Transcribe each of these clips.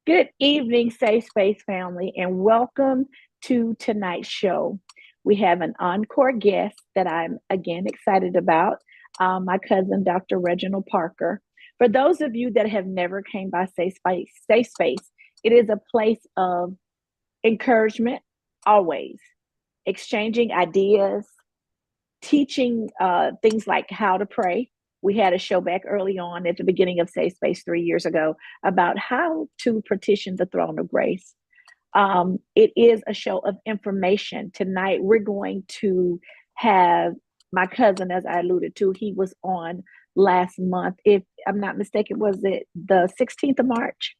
Good evening, Safe Space family, and welcome to tonight's show. We have an encore guest that I'm again excited about, my cousin, Dr. Reginald Parker. For those of you that have never came by Safe Space, it is a place of encouragement, always exchanging ideas, teaching things like how to pray. We had a show back early on at the beginning of Safe Space 3 years ago about how to petition the throne of grace. It is a show of information. Tonight, we're going to have my cousin, as I alluded to, he was on last month. If I'm not mistaken, was it the 16th of March?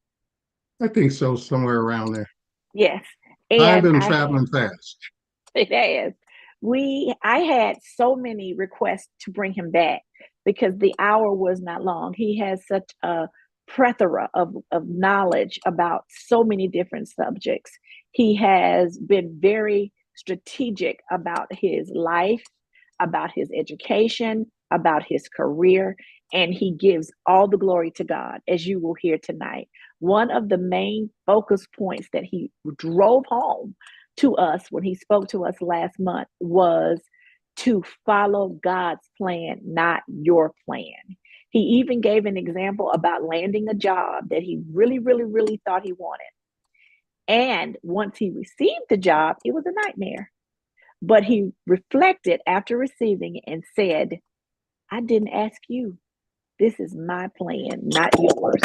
I think so, somewhere around there. Yes. I've And been I had traveling fast. It has. I had so many requests to bring him back because the hour was not long. He has such a plethora of knowledge about so many different subjects. He has been very strategic about his life, about his education, about his career, and he gives all the glory to God, as you will hear tonight. One of the main focus points that he drove home to us when he spoke to us last month was to follow God's plan, not your plan. He even gave an example about landing a job that he really, really, really thought he wanted. And once he received the job, it was a nightmare. But he reflected after receiving it and said, I didn't ask you. This is my plan, not yours.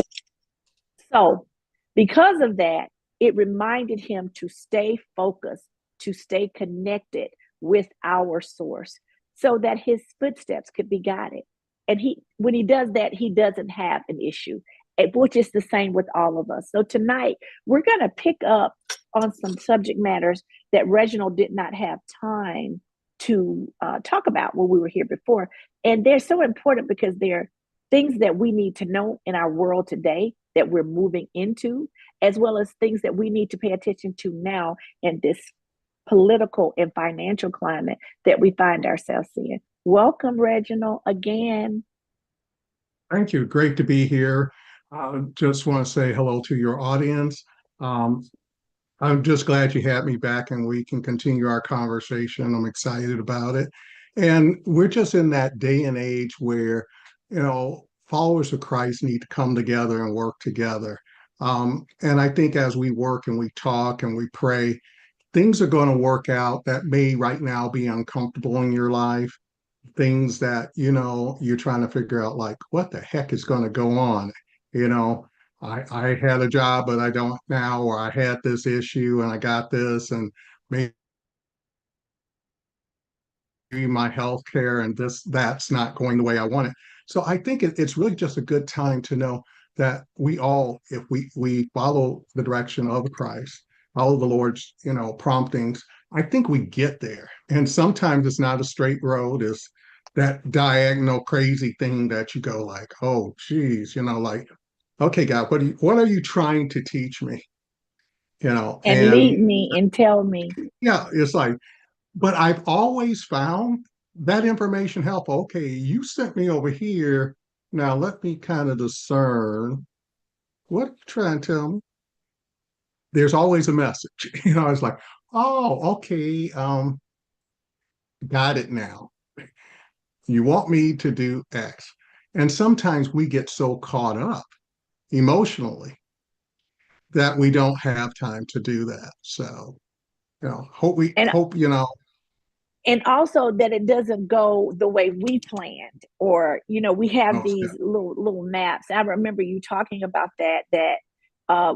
So, because of that, it reminded him to stay focused, to stay connected with our source so that his footsteps could be guided. And when he does that, he doesn't have an issue, which is the same with all of us. So tonight, we're going to pick up on some subject matters that Reginald did not have time to talk about when we were here before. And they're so important because they're things that we need to know in our world today that we're moving into, as well as things that we need to pay attention to now in this political and financial climate that we find ourselves in. Welcome, Reginald, again. Thank you. Great to be here. Just want to say hello to your audience. Um, I'm just glad you had me back and we can continue our conversation. I'm excited about it. And we're just in that day and age where, followers of Christ need to come together and work together. And I think as we work and we talk and we pray, things are going to work out that may right now be uncomfortable in your life, things that you're trying to figure out, like what the heck is going to go on. you know I had a job but I don't now, or I had this issue and I got this, and maybe my health care and that's not going the way I want it. So I think it's really just a good time to know that we all, if we follow the direction of Christ, follow the Lord's promptings, I think we get there. And sometimes it's not a straight road. It's that diagonal crazy thing that you go like, oh geez, like, okay, God, what are you trying to teach me? And And lead me and tell me. yeah, it's like, but I've always found that information helpful. Okay, you sent me over here. Now let me kind of discern what you trying to tell me. There's always a message. It's like, oh, okay, got it now. You want me to do X. And sometimes we get so caught up emotionally that we don't have time to do that. So, hope we And hope, and also that it doesn't go the way we planned, or we have most these little maps. I remember you talking about that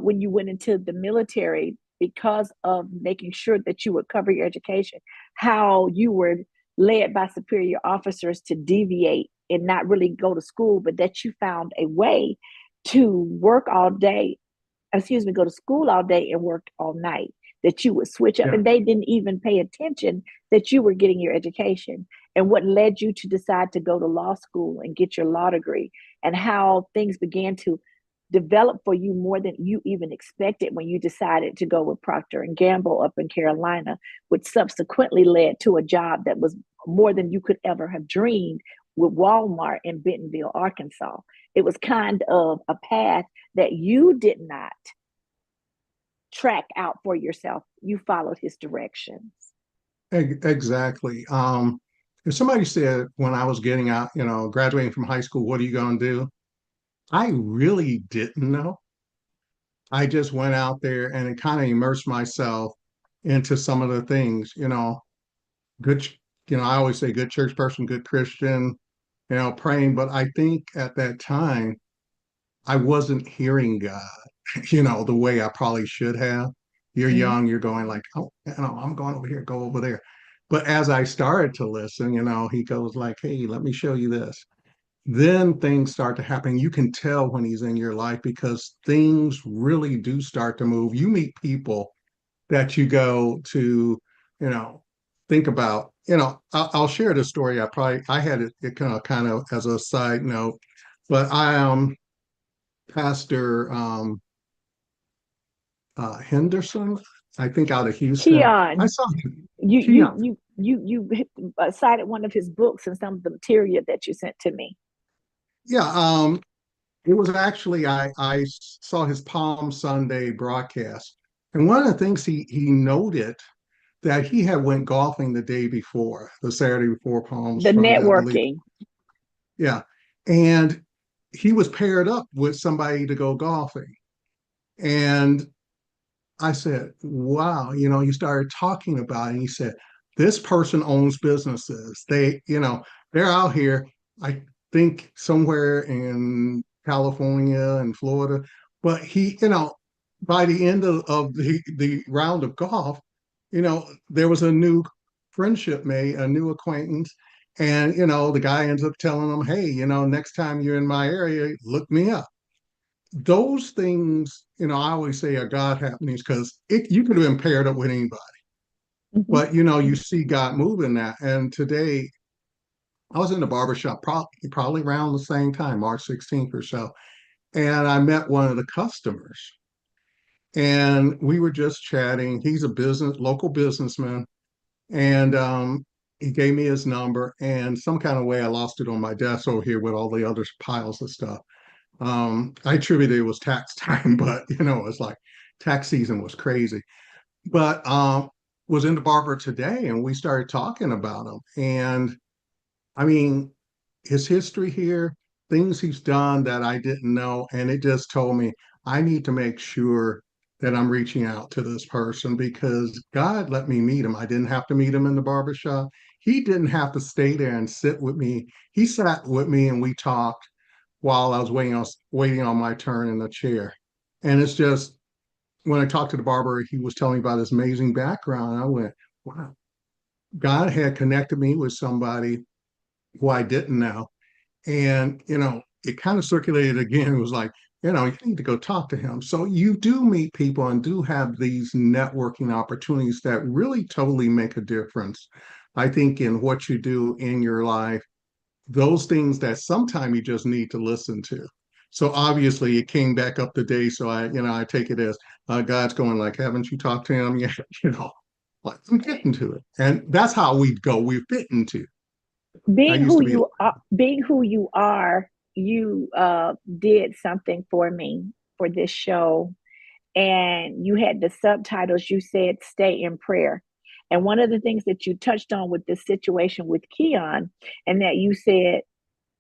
when you went into the military, because of making sure that you would cover your education, how you were led by superior officers to deviate and not really go to school, but that you found a way to work all day, excuse me, go to school all day and work all night, that you would switch up, yeah. and they didn't even pay attention that you were getting your education. And what led you to decide to go to law school and get your law degree, and how things began to develop for you more than you even expected when you decided to go with Procter and Gamble up in Carolina, which subsequently led to a job that was more than you could ever have dreamed with Walmart in Bentonville, Arkansas. It was kind of a path that you did not track out for yourself. You followed his directions. Exactly. If somebody said when I was getting out, graduating from high school, what are you going to do? I really didn't know. I just went out there and it kind of immersed myself into some of the things, good, I always say good church person, good Christian, praying. But I think at that time, I wasn't hearing God, the way I probably should have. You're Mm-hmm. young, you're going like, oh, I'm going over here, go over there. But as I started to listen, he goes like, hey, let me show you this. Then things start to happen. You can tell when he's in your life because things really do start to move. You meet people that you go to, you know, think about. I'll share the story. I had it kind of as a side note, but I Pastor Henderson, I think out of Houston. I Keon, saw him. you you Keon. you you you cited one of his books and some of the material that you sent to me. Yeah, it was actually I saw his Palm Sunday broadcast, and one of the things he noted that he had went golfing the day before, the Saturday before Palm The Sunday, I believe. networking. Yeah, and he was paired up with somebody to go golfing, and I said, wow, you started talking about it, and he said, this person owns businesses. They're out here, I think somewhere in California and Florida. But by the end of the round of golf, there was a new friendship made, a new acquaintance. And, the guy ends up telling him, hey, next time you're in my area, look me up. Those things, I always say are God happenings because you could have been paired up with anybody, Mhm. but you see God moving that. And today, I was in the barbershop probably around the same time, March 16th or so, and I met one of the customers, and we were just chatting. He's a local businessman, and he gave me his number, and some kind of way I lost it on my desk over here with all the other piles of stuff. I attributed it was tax time, but it's like tax season was crazy. But was in the barber today, and we started talking about him. And I mean, his history here, things he's done that I didn't know, and it just told me I need to make sure that I'm reaching out to this person because God let me meet him. I didn't have to meet him in the barber shop. He didn't have to stay there and sit with me. He sat with me and we talked while I was waiting on my turn in the chair. And it's just when I talked to the barber, he was telling me about his amazing background. I went, wow, God had connected me with somebody who I didn't know. And, it kind of circulated again. It was like, you need to go talk to him. So you do meet people and do have these networking opportunities that really totally make a difference. I think in what you do in your life, those things that sometimes you just need to listen to. So obviously it came back up today. So I take it as God's going like, haven't you talked to him yet? Like I'm getting to it. And that's how we go. We've bitten to. I used to be like, Being who you are, you did something for me for this show, and you had the subtitles. You said "Stay in prayer," and one of the things that you touched on with this situation with Keon, and that you said,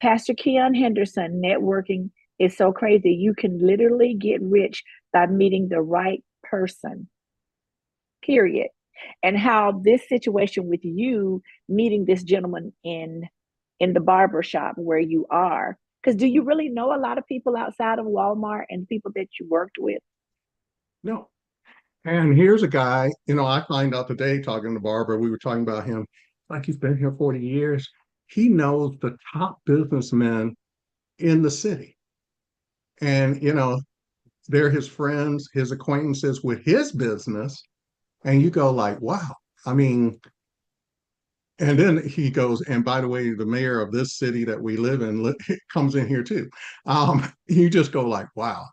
Pastor Keon Henderson, networking is so crazy. You can literally get rich by meeting the right person. Period. And how this situation with you meeting this gentleman in the barber shop where you are, because do you really know a lot of people outside of Walmart and people that you worked with? no. And here's a guy, I find out today talking to Barbara, we were talking about him, like he's been here 40 years. He knows the top businessmen in the city. And, they're his friends, his acquaintances with his business. And you go like, wow. I mean, and then he goes, and by the way, the mayor of this city that we live in comes in here too. You just go like, wow.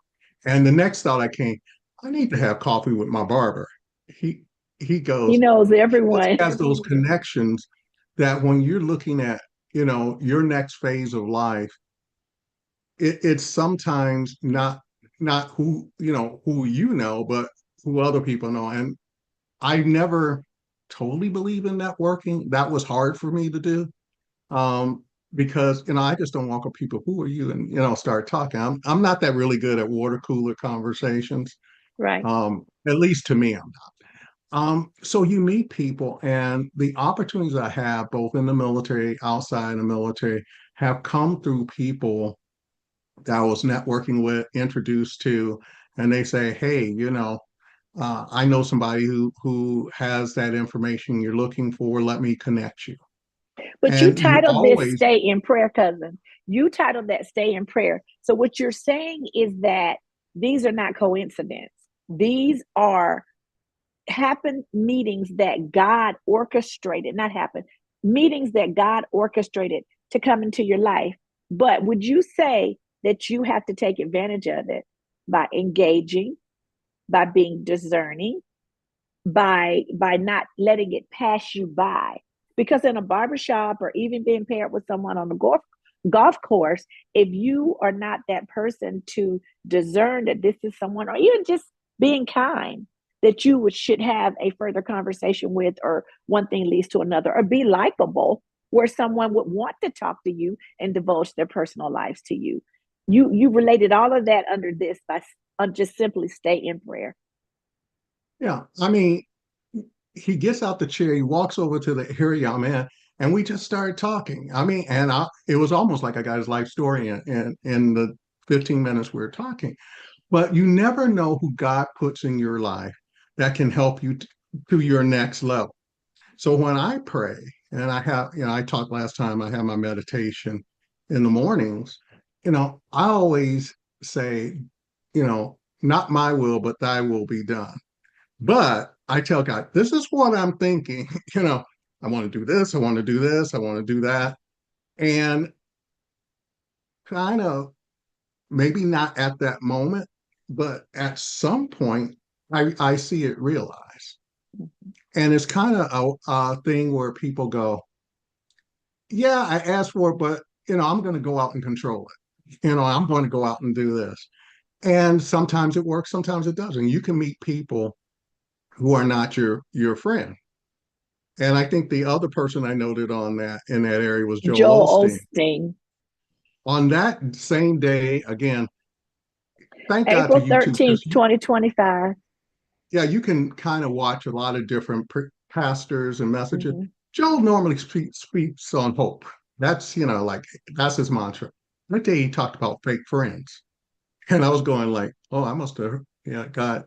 And the next thought I came, I need to have coffee with my barber. He he He goes, knows he just everyone. has those connections that when you're looking at, your next phase of life, it's sometimes not who but who other people know. And I never totally believe in networking. That was hard for me to do. Um, because I just don't walk up people, who are you? And start talking. I'm not that really good at water cooler conversations. Right. At least to me, I'm not. So you meet people, and the opportunities I have both in the military, outside the military, have come through people that I was networking with, introduced to, and they say, "Hey, I know somebody who has that information you're looking for. Let me connect you." But you And you titled this always, Stay in Prayer, cousin. You titled that Stay in Prayer. So what you're saying is that these are not coincidence. These are happen meetings that God orchestrated, not happen, meetings that God orchestrated to come into your life. But would you say that you have to take advantage of it by engaging, by being discerning, by not letting it pass you by? Because in a barbershop or even being paired with someone on the golf course, if you are not that person to discern that this is someone, or even just being kind, that you should have a further conversation with, or one thing leads to another, or be likable, where someone would want to talk to you and divulge their personal lives to you. You related all of that under this by just simply stay in prayer. yeah, I mean, he gets out the chair, he walks over to the area I'm in, and we just started talking. I mean, it was almost like I got his life story in the 15 minutes we were talking. But you never know who God puts in your life that can help you to your next level. So when I pray, and I talked last time, I have my meditation in the mornings, I always say, not my will, but thy will be done. But I tell God, this is what I'm thinking. I want to do this, I want to do this, I want to do that. And kind of maybe not at that moment, but at some point, I see it realized. And it's kind of a thing where people go, yeah, I asked for it, but I'm going to go out and control it. I'm going to go out and do this. And sometimes it works, sometimes it doesn't. You can meet people who are not your friend. And I think the other person I noted on that in that area was Joel Joel Osteen. Osteen. On that same day, again, thank God for April YouTube, 13th, because 2025. yeah, you can kind of watch a lot of different pastors and messages. Mhm. Joel normally speaks on hope. That's, like, that's his mantra. That day he talked about fake friends. And I was going like, oh, I must have, yeah, God,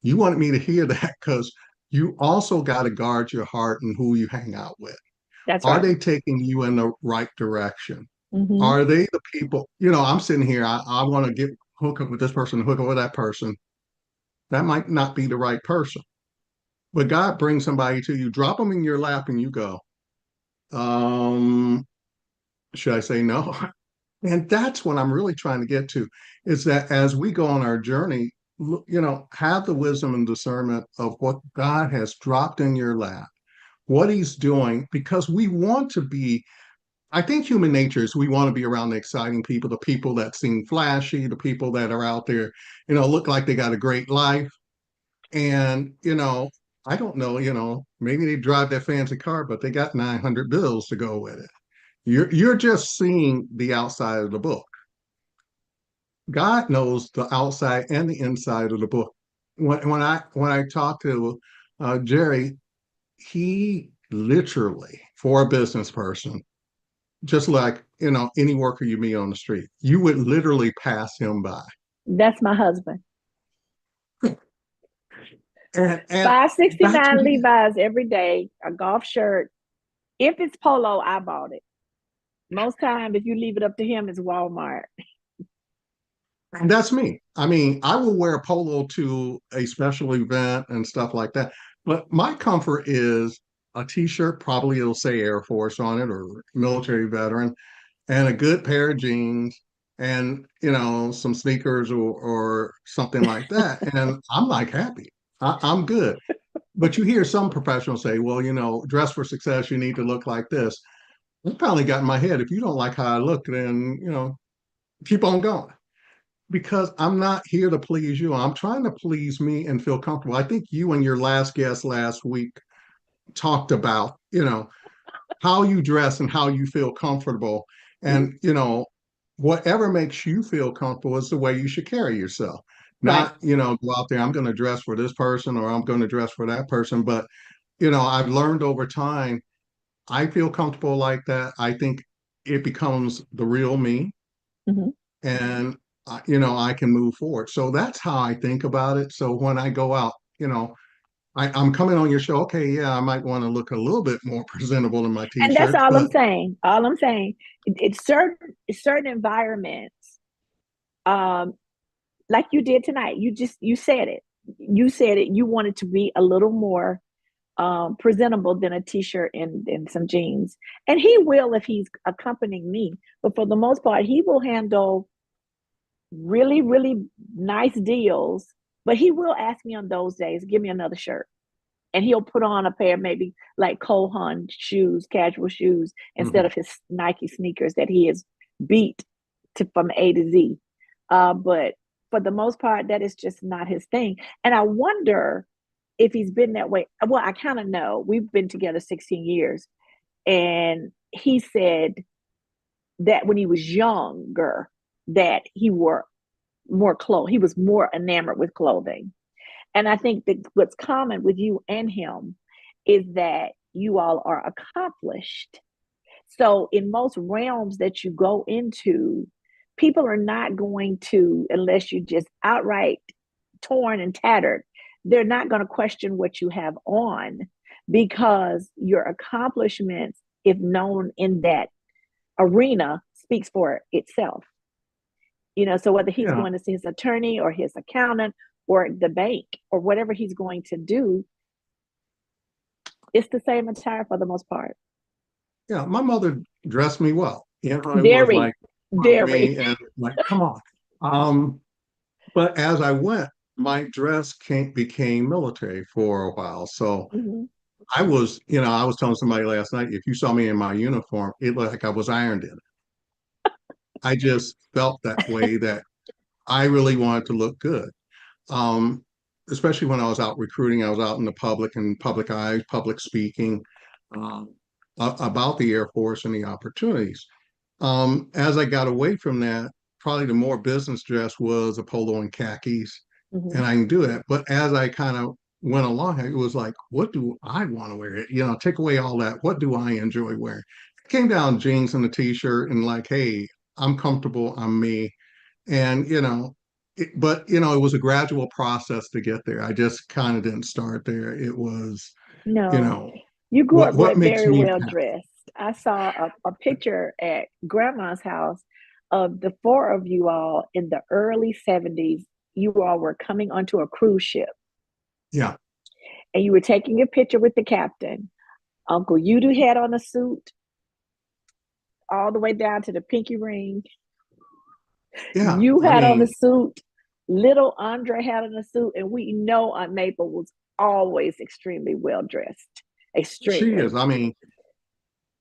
you wanted me to hear that, because you also got to guard your heart and who you hang out with. That's Are right. they taking you in the right direction? Hmm. Are they the people, I'm sitting here, I want to hook up with this person, hook up with that person. That might not be the right person. But God brings somebody to you, drop them in your lap, and you go, um, should I say no? And that's what I'm really trying to get to, is that as we go on our journey, have the wisdom and discernment of what God has dropped in your lap, what he's doing, because we want to be, I think human nature is we want to be around the exciting people, the people that seem flashy, the people that are out there, look like they got a great life. And, I don't know, maybe they drive that fancy car, but they got 900 bills to go with it. You're just seeing the outside of the book. God knows the outside and the inside of the book. When I talked to Jerry, he literally, for a business person, just like any worker you meet on the street, you would literally pass him by. That's my husband. And that's 569 what he, Levi's every day, a golf shirt. If it's polo, I bought it. Most time, if you leave it up to him, it's Walmart. and that's me. I mean, I will wear a polo to a special event and stuff like that. But my comfort is a t-shirt, probably it'll say Air Force on it or military veteran, and a good pair of jeans and some sneakers or something like that. And I'm like happy. I'm good. But you hear some professionals say, well, dress for success, you need to look like this. I finally got in my head, if you don't like how I look, then keep on going. because I'm not here to please you. I'm trying to please me and feel comfortable. I think you and your last guest last week talked about, how you dress and how you feel comfortable. Mhm. And, whatever makes you feel comfortable is the way you should carry yourself. Right. Not, go out there, I'm going to dress for this person or I'm going to dress for that person. But, I've learned over time, I feel comfortable like that. I think it becomes the real me Hmm. and, I can move forward. So that's how I think about it. So when I go out, I'm coming on your show. Okay, yeah, I might want to look a little bit more presentable in my And that's t-shirts, all I'm but saying. All I'm saying, it's certain environments, um, like you did tonight. You said it. You said it. You wanted to be a little more presentable than a t-shirt and some jeans. And he will if he's accompanying me. But for the most part, he will handle really, really nice deals. But he will ask me on those days, give me another shirt. And he'll put on a pair, maybe like Cole Haan shoes, casual shoes, instead mhm, of his Nike sneakers that he has beat from A to Z. But for the most part, that is just not his thing. And I wonder if he's been that way. Well, I kind of know. We've been together 16 years. And he said that when he was younger, that he wore more clothes. He was more enamored with clothing. And I think that what's common with you and him is that you all are accomplished. So, in most realms that you go into, people are not going to, unless you just outright torn and tattered, they're not going to question what you have on because your accomplishments, if known in that arena, speaks for itself. So whether he's yeah, going to see his attorney or his accountant or the bank or whatever he's going to do, it's the same attire for the most part. yeah. My mother dressed me well. It was Very, like for me, very. and like, come on. Um, but as I went, my dress became military for a while. So Mhm. I was telling somebody last night, if you saw me in my uniform, it looked like I was ironed in. I just felt that way that I really wanted to look good. Um, Especially when I was out recruiting, I was out in the public and public eye, public speaking um, about the Air Force and the opportunities. As I got away from that, probably the more business dress was a polo and khakis, and Mhm. I can do that. But as I kind of went along, it was like, what do I want to wear? Take away all that. What do I enjoy wearing? It came down jeans and a t-shirt, and like, hey, I'm comfortable. I'm me, and it was a gradual process to get there. I just kind of didn't start there. It was, you No, know, you grew up what makes very me well happy. dressed. I saw a picture at grandma's house of the four of you all in the early 70s. You all were coming onto a cruise ship Yeah, and you were taking a picture with the captain. Uncle Udo had on a suit all the way down to the pinky ring. yeah. You I had on a mean, suit. Little Andre had on a suit. And we know Aunt Maple was always extremely well dressed. she Extremely. is. I mean,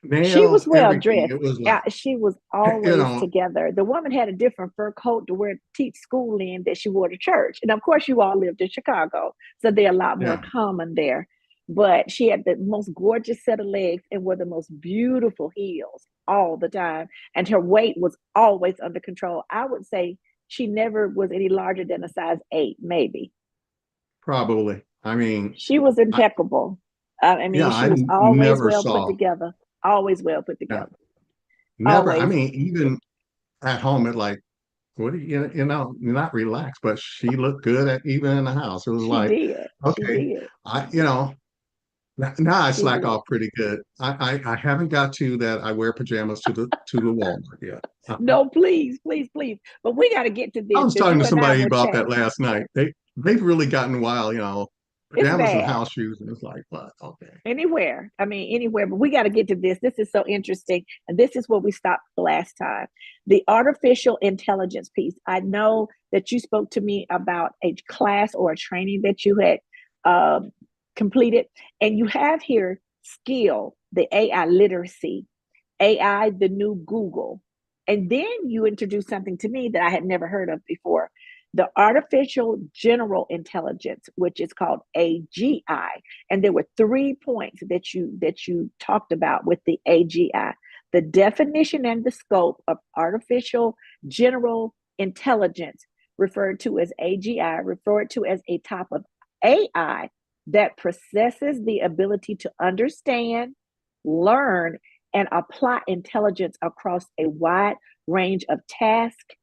She was nails, well everything. dressed. It was like, She was you always know, together. The woman had a different fur coat to wear to teach school in that she wore to church. And of course, you all lived in Chicago, so they're a lot more yeah, common there. But she had the most gorgeous set of legs and wore the most beautiful heels all the time. And her weight was always under control. I would say she never was any larger than a size 8, maybe. probably. I mean, She was I, impeccable. I yeah, mean, she I was always never well put saw, together. Always well put yeah, together. never. I Always. mean, even at home, it like, what do you're not relaxed, but she looked good at even in the house. It was She like, did. She okay, did. I, you know, now I She slack did. off pretty good. I haven't got to that. I wear pajamas to the Walmart yet. No, please, please, please. But we got to get to I this was because talking you to and I somebody will about chat. that last night. They've really gotten wild, It's pajamas and bad house shoes, and it's like, what? Okay. anywhere. I mean, anywhere. But we got to get to this. This is so interesting. And this is what we stopped last time. The artificial intelligence piece. I know that you spoke to me about a class or a training that you had um, completed. And you have here skill, the AI literacy, AI, the new Google. And then you introduced something to me that I had never heard of before, the artificial general intelligence, which is called AGI. And there were 3 points that you talked about with the AGI. The definition and the scope of artificial general intelligence, referred to as AGI, referred to as a type of AI that possesses the ability to understand, learn, and apply intelligence across a wide range of tasks,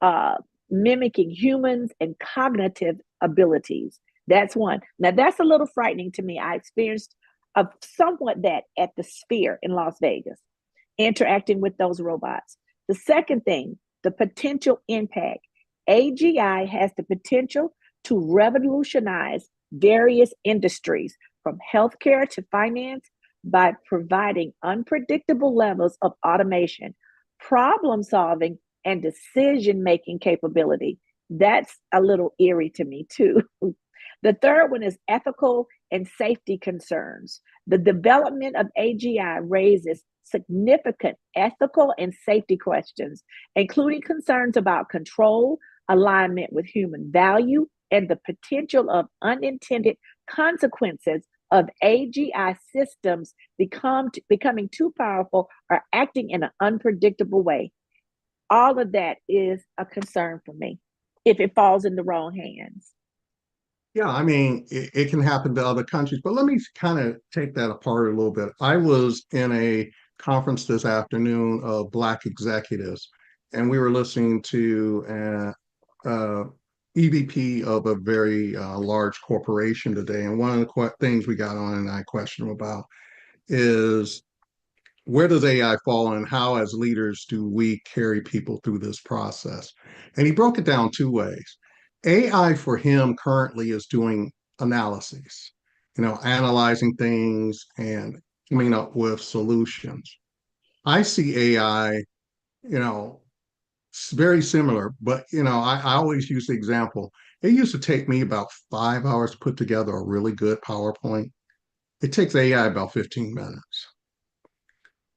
uh, mimicking humans and cognitive abilities. That's one. Now, that's a little frightening to me. I experienced somewhat that at the Sphere in Las Vegas, interacting with those robots. The second thing, the potential impact. AGI has the potential to revolutionize various industries from healthcare to finance by providing unpredictable levels of automation, problem solving, and decision making capability. That's a little eerie to me, too. The third one is ethical and safety concerns. The development of AGI raises significant ethical and safety questions, including concerns about control, alignment with human value, and the potential of unintended consequences of AGI systems becoming too powerful or acting in an unpredictable way. All of that is a concern for me if it falls in the wrong hands. Yeah, I mean, it can happen to other countries, but let me kind of take that apart a little bit. I was in a conference this afternoon of Black executives, and we were listening to EVP of a very large corporation today. And one of the things we got on and I questioned him about is where does AI fall and how, as leaders, do we carry people through this process? And he broke it down 2 ways. AI for him currently is doing analyses, analyzing things and coming up with solutions. I see AI, you know, very similar, but I always use the example. It used to take me about 5 hours to put together a really good PowerPoint. It takes AI about 15 minutes.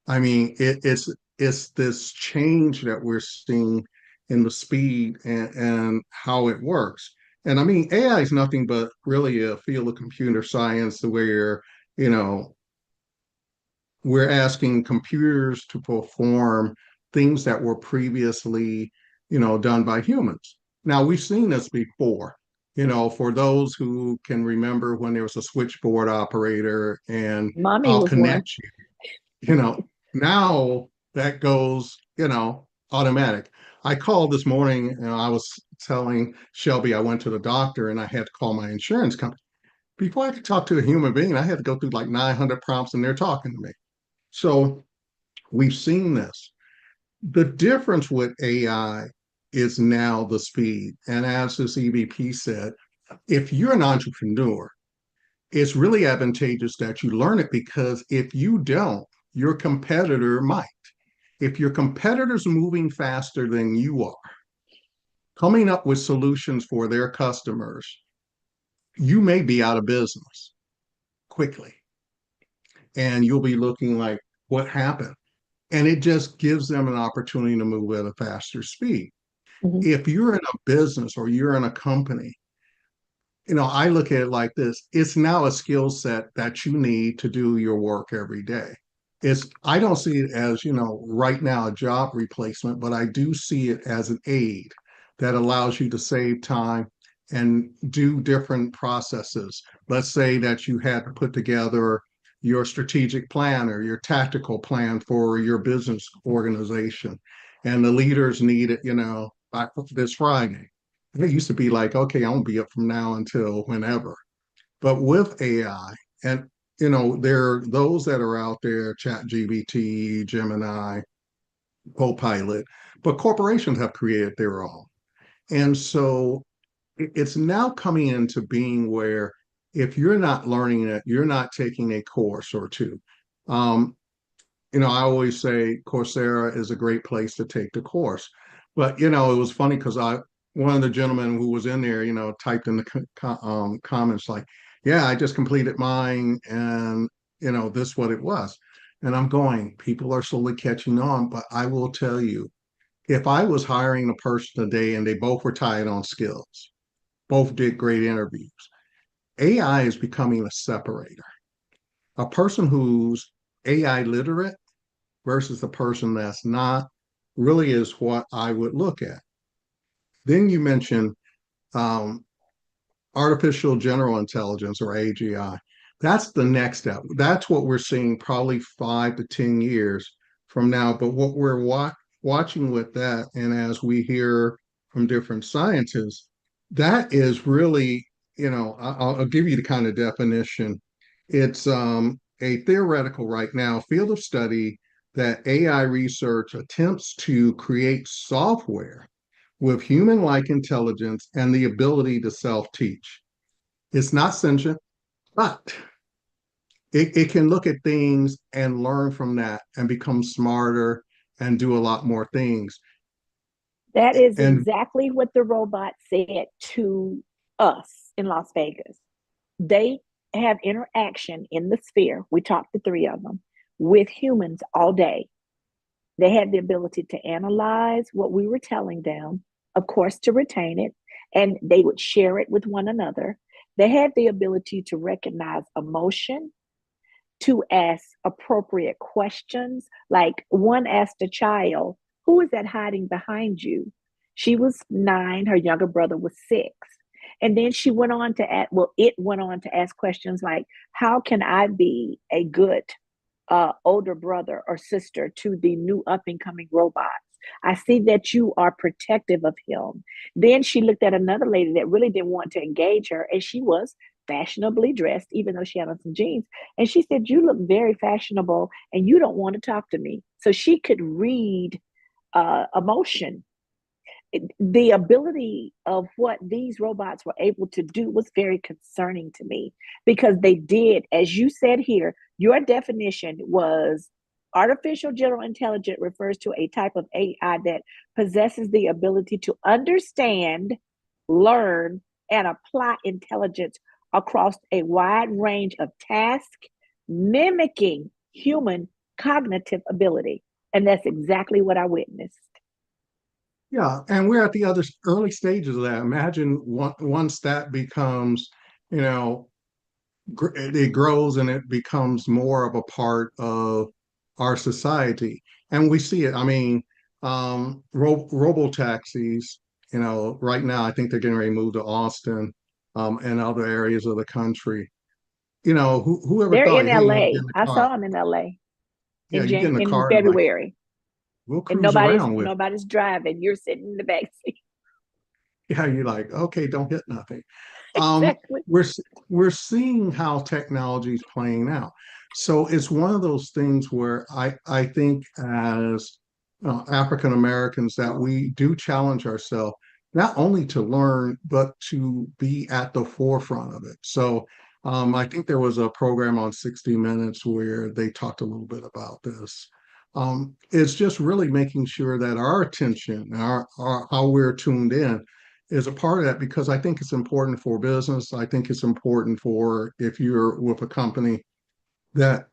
I mean, it's this change that we're seeing in the speed and how it works. And I mean, AI is nothing but really a field of computer science where, you know, we're asking computers to perform things that were previously, done by humans. Now, we've seen this before. For those who can remember when there was a switchboard operator and Mommy I'll was one. connect you, now that goes, automatic. I called this morning and I was telling Shelby I went to the doctor and I had to call my insurance company. Before I could talk to a human being, I had to go through like 900 prompts and they're talking to me. So we've seen this. The difference with AI is now the speed. And as this EVP said, if you're an entrepreneur, it's really advantageous that you learn it because if you don't, your competitor might. If your competitor's moving faster than you are, coming up with solutions for their customers, you may be out of business quickly. And you'll be looking like, what happened? And it just gives them an opportunity to move at a faster speed. Mhm. If you're in a business or you're in a company, I look at it like this. It's now a skill set that you need to do your work every day. I don't see it as, right now a job replacement, but I do see it as an aid that allows you to save time and do different processes. Let's say that you had to put together your strategic plan or your tactical plan for your business organization, and the leaders need it, by this Friday. It used to be like, okay, I'm gonna be up from now until whenever. But with AI, and there are those that are out there, ChatGPT, Gemini, Copilot, but corporations have created their own. And so it's now coming into being where if you're not learning it, you're not taking a course or two. Um, I always say Coursera is a great place to take the course. But, it was funny because one of the gentlemen who was in there, typed in the comments like, yeah, I just completed mine and, this what it was. And I'm going, people are slowly catching on, but I will tell you, If I was hiring a person today and they both were tied on skills, both did great interviews, AI is becoming a separator. A person who's AI literate versus a person that's not really is what I would look at. Then you mentioned um, artificial general intelligence or AGI. That's the next step. That's what we're seeing probably 5 to 10 years from now. But what we're watching with that, and as we hear from different scientists, that is really, I'll give you the kind of definition. It's a theoretical right now field of study that AI research attempts to create software with human like intelligence and the ability to self teach. It's not sentient, but it can look at things and learn from that and become smarter and do a lot more things. That is And exactly what the robot said to us in Las Vegas. They have interaction in the sphere. We talked to three of them with humans all day. They had the ability to analyze what we were telling them, of course, to retain it, and they would share it with one another. They had the ability to recognize emotion, to ask appropriate questions. Like one asked a child, "Who is that hiding behind you?" She was 9, her younger brother was 6. And then she went on to ask, well, it went on to ask questions like, "How can I be a good older brother or sister to the new up and coming robots? I see that you are protective of him." Then she looked at another lady that really didn't want to engage her, and she was fashionably dressed, even though she had on some jeans. And she said, "You look very fashionable and you don't want to talk to me." So she could read emotion. The ability of what these robots were able to do was very concerning to me, because they did, as you said here, your definition was artificial general intelligence refers to a type of AI that possesses the ability to understand, learn, and apply intelligence across a wide range of tasks, mimicking human cognitive ability. And that's exactly what I witnessed. yeah, and we're at the other early stages of that. Imagine once that becomes, you know, it grows and it becomes more of a part of our society. And we see it. I mean, robo taxis, right now, I think they're getting ready to move to Austin, and other areas of the country. Whoever They're thought, in hey, you get LA. in the I car. saw them in LA Yeah, you get in the in car and like, February. we'll And cruise around with. nobody's driving. You're sitting in the back seat. Yeah, you're like, okay, don't hit nothing. Um, Exactly. we're s- we're seeing how technology is playing out. So it's one of those things where I think as African Americans that we do challenge ourselves not only to learn but to be at the forefront of it. So I think there was a program on 60 Minutes where they talked a little bit about this. It's just really making sure that our attention, our how we're tuned in is a part of that, because I think it's important for business. I think it's important for if you're with a company that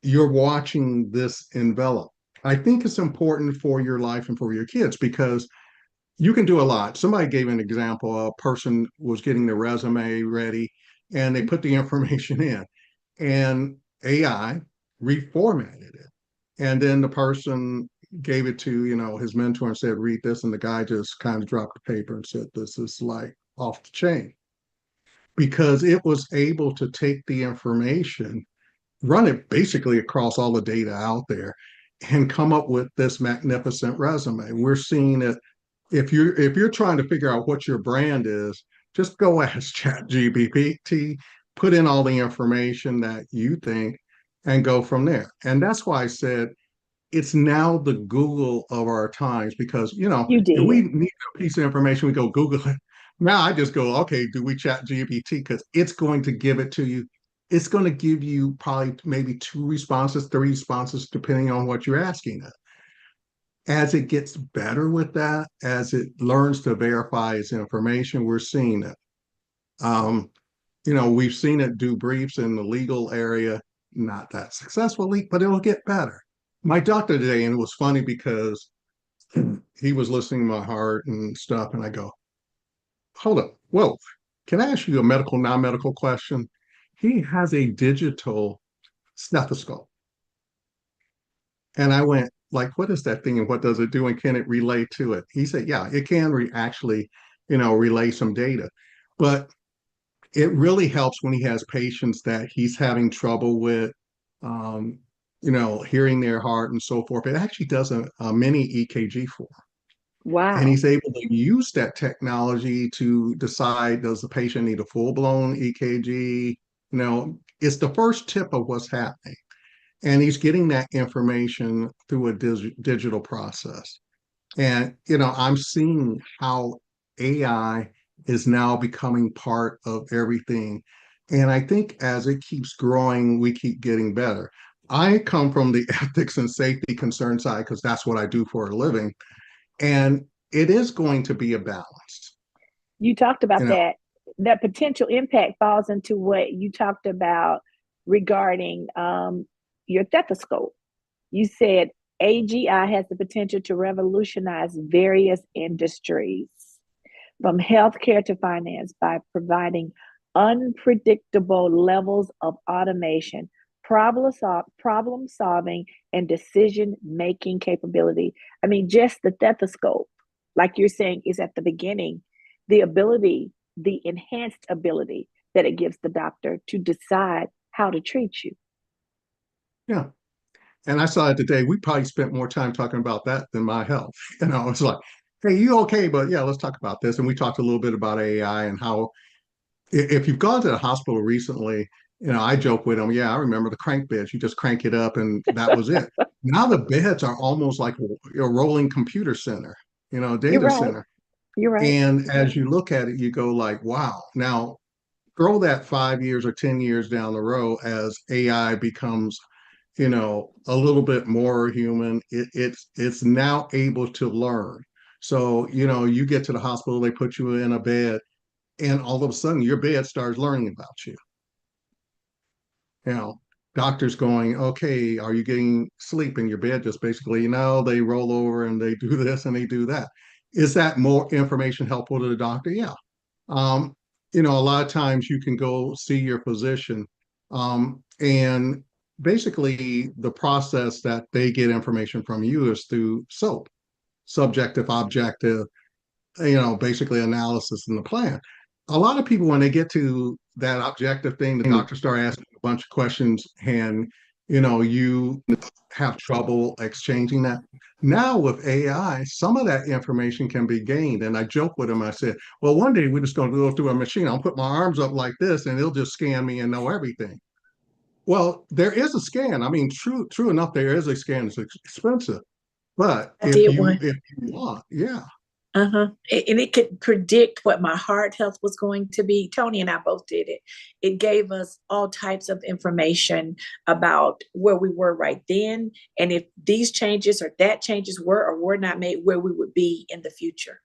you're watching this envelop. I think it's important for your life and for your kids because you can do a lot. Somebody gave an example. A person was getting their resume ready and they put the information in, and AI reformatted it. And then the person gave it to, his mentor and said, read this. And the guy just kind of dropped the paper and said, this is like off the chain, because it was able to take the information, run it basically across all the data out there, and come up with this magnificent resume. We're seeing it. If you're trying to figure out what your brand is, just go ask ChatGPT, put in all the information that you think, and go from there. And that's why I said it's now the Google of our times, because You if we did. need a piece of information, we go Google it. Now I just go, okay, do we chat GPT? Because it's going to give it to you. It's going to give you probably maybe 2 responses, 3 responses, depending on what you're asking it. As it gets better with that, as it learns to verify its information, we're seeing it. Um, we've seen it do briefs in the legal area, not that successfully, but it'll get better. My doctor today, and it was funny because he was listening to my heart and stuff. And I go, hold up, whoa, can I ask you a medical, non-medical question? He has a digital stethoscope. And I went, like, what is that thing and what does it do? And can it relay to it? He said, yeah, it can actually, relay some data. But it really helps when he has patients that he's having trouble with, um, hearing their heart and so forth. It actually does a mini EKG for him. And Wow. he's able to use that technology to decide, does the patient need a full-blown EKG? It's the first tip of what's happening. And he's getting that information through a digital process. And, I'm seeing how AI is now becoming part of everything. And I think as it keeps growing, we keep getting better. I come from the ethics and safety concern side because that's what I do for a living. And it is going to be a balance. You talked You about know, that. That potential impact falls into what you talked about regarding your stethoscope. You said AGI has the potential to revolutionize various industries, from healthcare to finance, by providing unpredictable levels of automation, problem solving, and decision making capability. I mean, just the stethoscope, like you're saying, is at the beginning, the ability, the enhanced ability that it gives the doctor to decide how to treat you. yeah. And I saw it today. We probably spent more time talking about that than my health. It's like, hey, you okay? But yeah, let's talk about this. And we talked a little bit about AI and how if you've gone to the hospital recently, I joke with them, yeah, I remember the crank beds. You just crank it up and that was it. Now the beds are almost like a rolling computer center, You're data right. center. You're right. And as you look at it, you go like, wow. Now throw that 5 years or 10 years down the road as AI becomes, a little bit more human. It's now able to learn. So, you get to the hospital, they put you in a bed, and all of a sudden your bed starts learning about you. You know, doctors going, okay, are you getting sleep in your bed? Just basically, they roll over and they do this and they do that. Is that more information helpful to the doctor? Yeah. Um, a lot of times you can go see your physician, and basically the process that they get information from you is through SOAP, subjective, objective, basically analysis in the plan. A lot of people, when they get to that objective thing, the doctor start asking a bunch of questions, and you have trouble exchanging that. Now with AI, some of that information can be gained. And I joke with him. I said, "Well, one day we're just going to go through a machine. I'll put my arms up like this, and it'll just scan me and know everything." Well, there is a scan. I mean, true enough, there is a scan. It's expensive, but I did one. if you want, yeah. Uh-huh. And it could predict what my heart health was going to be. Tony and I both did it. It gave us all types of information about where we were right then, and if these changes or that changes were or were not made, where we would be in the future.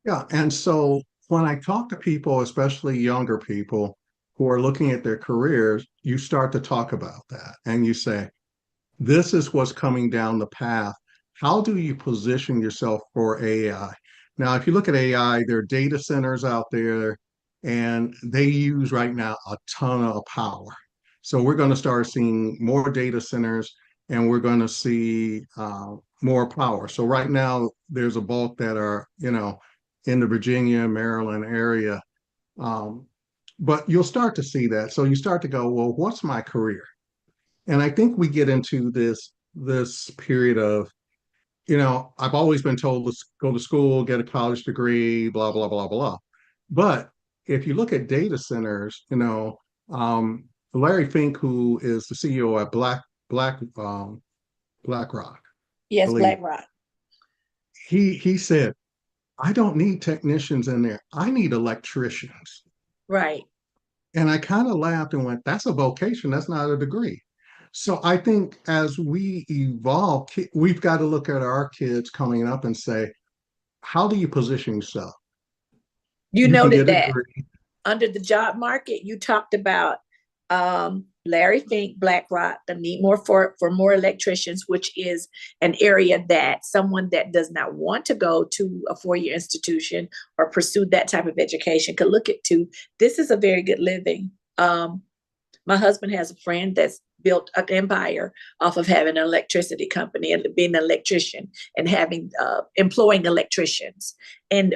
Yeah. And so when I talk to people, especially younger people who are looking at their careers, you start to talk about that and you say, this is what's coming down the path. How do you position yourself for AI? Now, if you look at AI, there are data centers out there and they use right now a ton of power. So we're going to start seeing more data centers and we're going to see more power. So right now, there's a bulk that are, in the Virginia, Maryland area. Um, but you'll start to see that. So you start to go, well, what's my career? And I think we get into this period of, I've always been told, let's go to school, get a college degree, blah, blah, blah, blah. But if you look at data centers, Larry Fink, who is the CEO at BlackRock, I Yes, believe, BlackRock. he said, I don't need technicians in there. I need electricians. Right. And I kind of laughed and went, that's a vocation. That's not a degree. So I think as we evolve, we've got to look at our kids coming up and say, how do you position yourself? You You can noted get a that degree. under the job market, you talked about Larry Fink, BlackRock, the need more for more electricians, which is an area that someone that does not want to go to a 4-year institution or pursue that type of education could look at too. This is a very good living. My husband has a friend that's built an empire off of having an electricity company and being an electrician and having employing electricians. And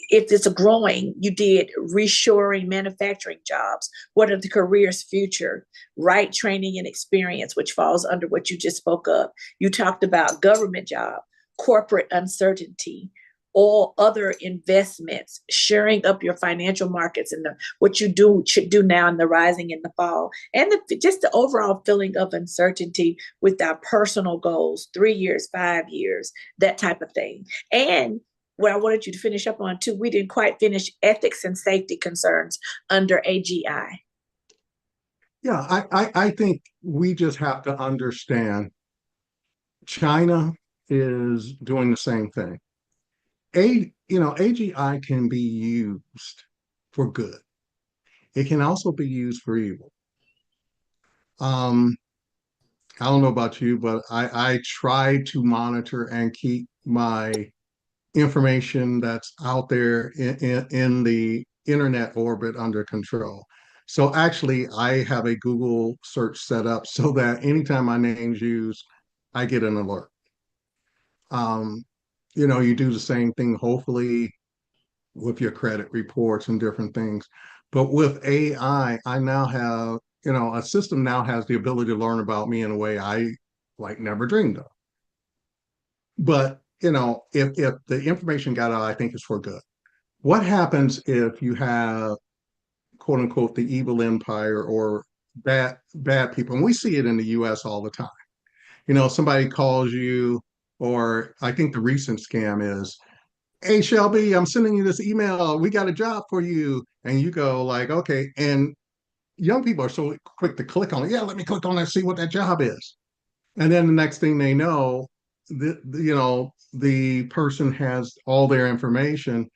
if it's a growing, you did reshoring manufacturing jobs. What are the careers future? Right training and experience, which falls under what you just spoke of. You talked about government job, corporate uncertainty, all other investments, shoring up your financial markets and what you should do now in the rising in the fall, and just the overall feeling of uncertainty with our personal goals, 3 years, 5 years, that type of thing. And what I wanted you to finish up on too, we didn't quite finish ethics and safety concerns under AGI. Yeah, I think we just have to understand China is doing the same thing. AGI can be used for good. It can also be used for evil. Um, I don't know about you, but I try to monitor and keep my information that's out there in the internet orbit under control. So actually, I have a Google search set up so that anytime my name's used, I get an alert. Um, you do the same thing, hopefully, with your credit reports and different things. But with AI, I now have, a system now has the ability to learn about me in a way I like never dreamed of. But, if the information got out, I think it's for good. What happens if you have quote unquote the evil empire or bad people? And we see it in the US all the time. Somebody calls you, or I think the recent scam is, hey Shelby, I'm sending you this email. We got a job for you. And you go like, okay. And young people are so quick to click on it. Yeah, let me click on that, see what that job is. And then the next thing they know, the person has all their information,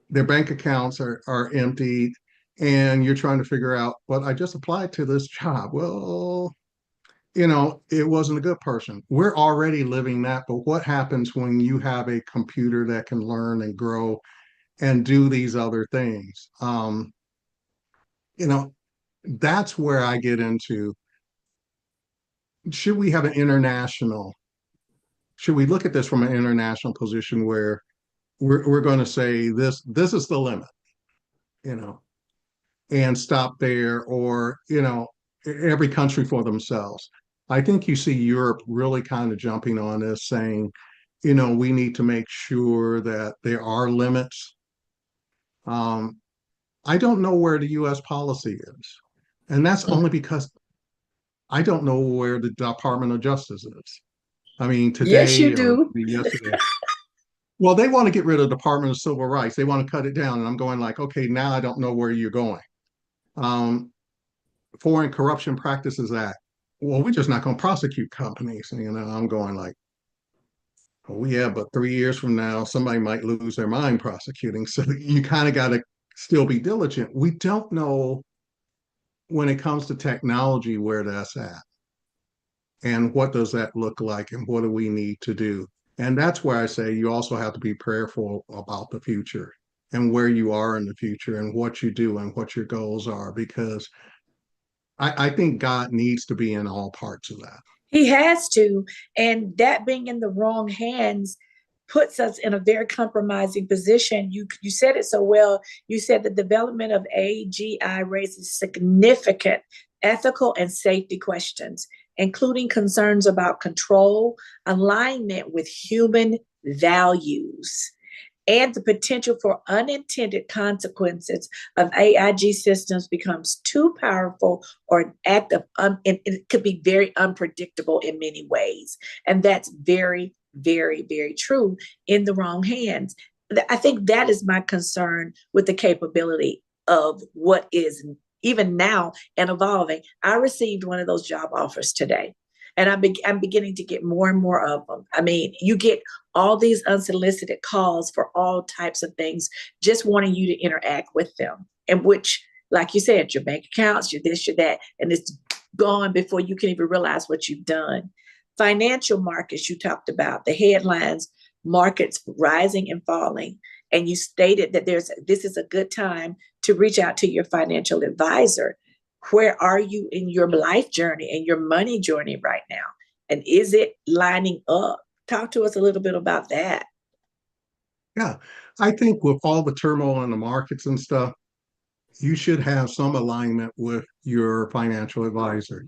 their bank accounts are emptied, and you're trying to figure out, but I just applied to this job. Well, it wasn't a good person. We're already living that, but what happens when you have a computer that can learn and grow and do these other things? You know, that's where I get into, should we have an international, should we look at this from an international position where we're going to say this is the limit, you know, and stop there, or, every country for themselves. I think you see Europe really kind of jumping on this, saying, we need to make sure that there are limits. Um, I don't know where the US policy is. And that's only because I don't know where the Department of Justice is. I mean, Yes, you today or do. maybe yesterday. Well, they want to get rid of the Department of Civil Rights. They want to cut it down. And I'm going like, okay, now I don't know where you're going. Um, Foreign Corruption Practices Act. Well, we're just not going to prosecute companies. And, I'm going like, oh yeah, but 3 years from now, somebody might lose their mind prosecuting. So you kind of got to still be diligent. We don't know when it comes to technology where that's at. And what does that look like? And what do we need to do? And that's where I say you also have to be prayerful about the future and where you are in the future and what you do and what your goals are, because I think God needs to be in all parts of that. He has to. And that being in the wrong hands puts us in a very compromising position. You said it so well. You said the development of AGI raises significant ethical and safety questions, including concerns about control, alignment with human values, and the potential for unintended consequences of AIG systems becomes too powerful or an act of, it could be very unpredictable in many ways. And that's very, very, very true in the wrong hands. I think that is my concern with the capability of what is even now and evolving. I received one of those job offers today. And I'm beginning to get more and more of them. I mean, you get all these unsolicited calls for all types of things, just wanting you to interact with them. And which, like you said, your bank accounts, your this, your that, and it's gone before you can even realize what you've done. Financial markets, you talked about the headlines, markets rising and falling. And you stated that this is a good time to reach out to your financial advisor. Where are you in your life journey and your money journey right now? And is it lining up? Talk to us a little bit about that. Yeah, I think with all the turmoil in the markets and stuff, you should have some alignment with your financial advisor.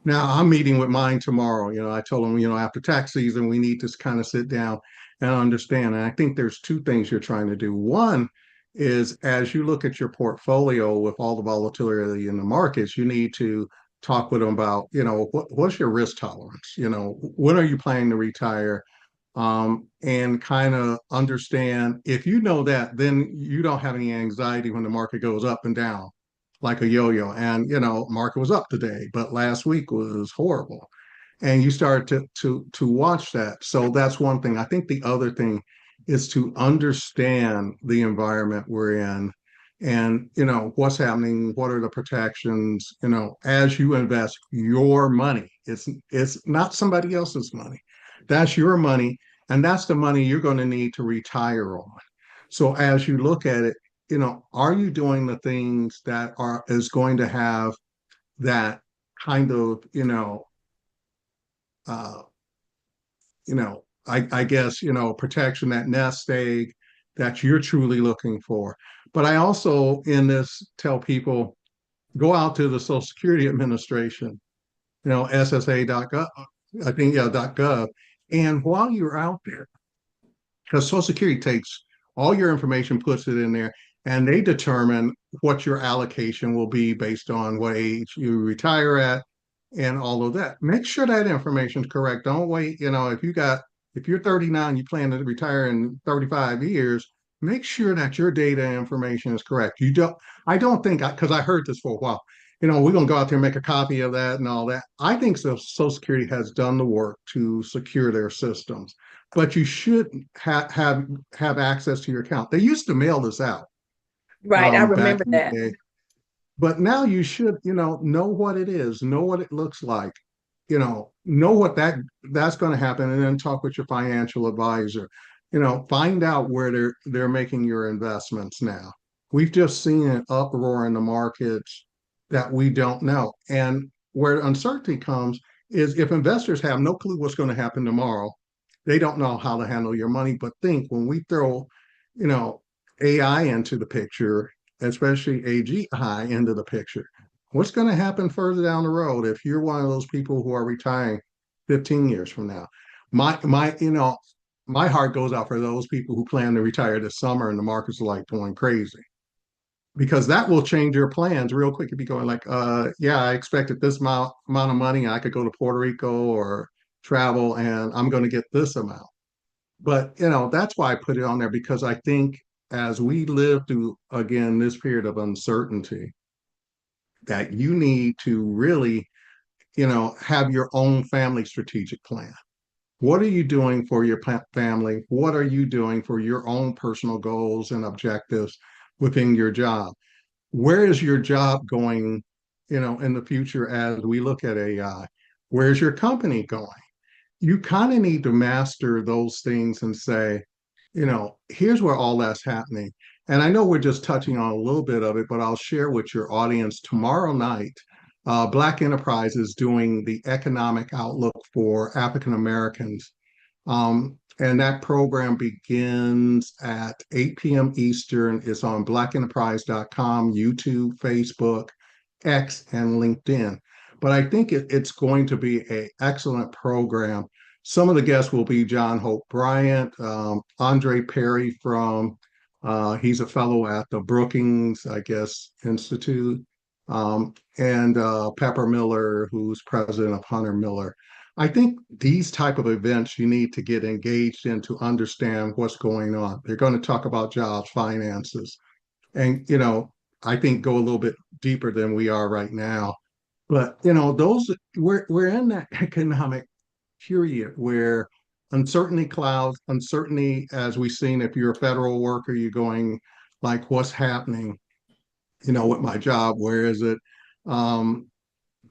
Now, I'm meeting with mine tomorrow. I told him, after tax season, we need to kind of sit down and understand. And I think there's two things you're trying to do. One is as you look at your portfolio with all the volatility in the markets, you need to talk with them about, what's your risk tolerance? When are you planning to retire? And kind of understand if you know that, then you don't have any anxiety when the market goes up and down like a yo-yo. And market was up today, but last week was horrible. And you start to watch that. So that's one thing. I think the other thing is to understand the environment we're in and what's happening, what are the protections, as you invest your money. It's not somebody else's money. That's your money, and that's the money you're going to need to retire on. So as you look at it, are you doing the things that are is going to have that kind of, uh, I guess, protection, that nest egg that you're truly looking for. But I also in this tell people go out to the Social Security Administration, SSA.gov, I think, yeah, .gov. And while you're out there, because Social Security takes all your information, puts it in there, and they determine what your allocation will be based on what age you retire at and all of that. Make sure that information is correct. Don't wait. If you're 39, you plan to retire in 35 years, make sure that your data information is correct. I don't think, because I heard this for a while, we're going to go out there and make a copy of that and all that. I think Social Security has done the work to secure their systems, but you should have access to your account. They used to mail this out Right. I back remember in that. the day, but now you should, know what it is, know what it looks like, know what that's going to happen, and then talk with your financial advisor. Find out where they're making your investments now. We've just seen an uproar in the markets that we don't know. And where uncertainty comes is if investors have no clue what's going to happen tomorrow, they don't know how to handle your money. But think when we throw, you know, AI into the picture, especially AGI into the picture, what's going to happen further down the road if you're one of those people who are retiring 15 years from now? My heart goes out for those people who plan to retire this summer and the markets are like going crazy, because that will change your plans real quick. You'd be going like, yeah, I expected this amount of money. I could go to Puerto Rico or travel and I'm going to get this amount. But, that's why I put it on there, because I think as we live through, again, this period of uncertainty, that you need to really, have your own family strategic plan. What are you doing for your family? What are you doing for your own personal goals and objectives within your job? Where is your job going, in the future as we look at AI? Where's your company going? You kind of need to master those things and say, here's where all that's happening. And I know we're just touching on a little bit of it, but I'll share with your audience tomorrow night. Black Enterprise is doing the economic outlook for African Americans. And that program begins at 8 p.m. Eastern. It's on blackenterprise.com, YouTube, Facebook, X, and LinkedIn. But I think it's going to be an excellent program. Some of the guests will be John Hope Bryant, Andre Perry he's a fellow at the Brookings, I guess, Institute, and Pepper Miller, who's president of Hunter Miller. I think these type of events you need to get engaged in to understand what's going on. They're going to talk about jobs, finances, and I think go a little bit deeper than we are right now. But those we're in that economic period where uncertainty clouds, uncertainty, as we've seen. If you're a federal worker, you're going like, what's happening, with my job? Where is it?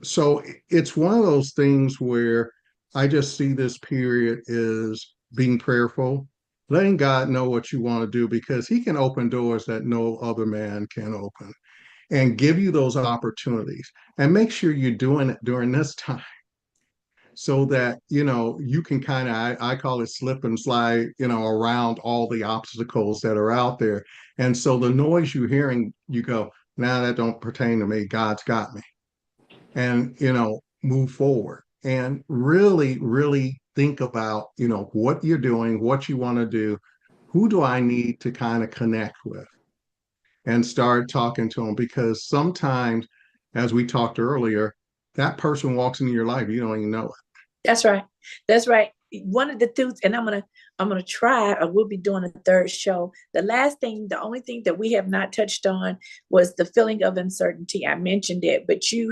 So it's one of those things where I just see this period is being prayerful, letting God know what you want to do because he can open doors that no other man can open and give you those opportunities. And make sure you're doing it during this time so that, you can kind of, I call it slip and slide, around all the obstacles that are out there. And so the noise you're hearing, you go, nah, that don't pertain to me. God's got me. And, move forward and really, really think about, what you're doing, what you want to do. Who do I need to kind of connect with and start talking to them? Because sometimes, as we talked earlier, that person walks into your life, you don't even know it. That's right. That's right. One of the things, and I'm gonna try, or we'll be doing a third show. The only thing that we have not touched on was the feeling of uncertainty. I mentioned it, but you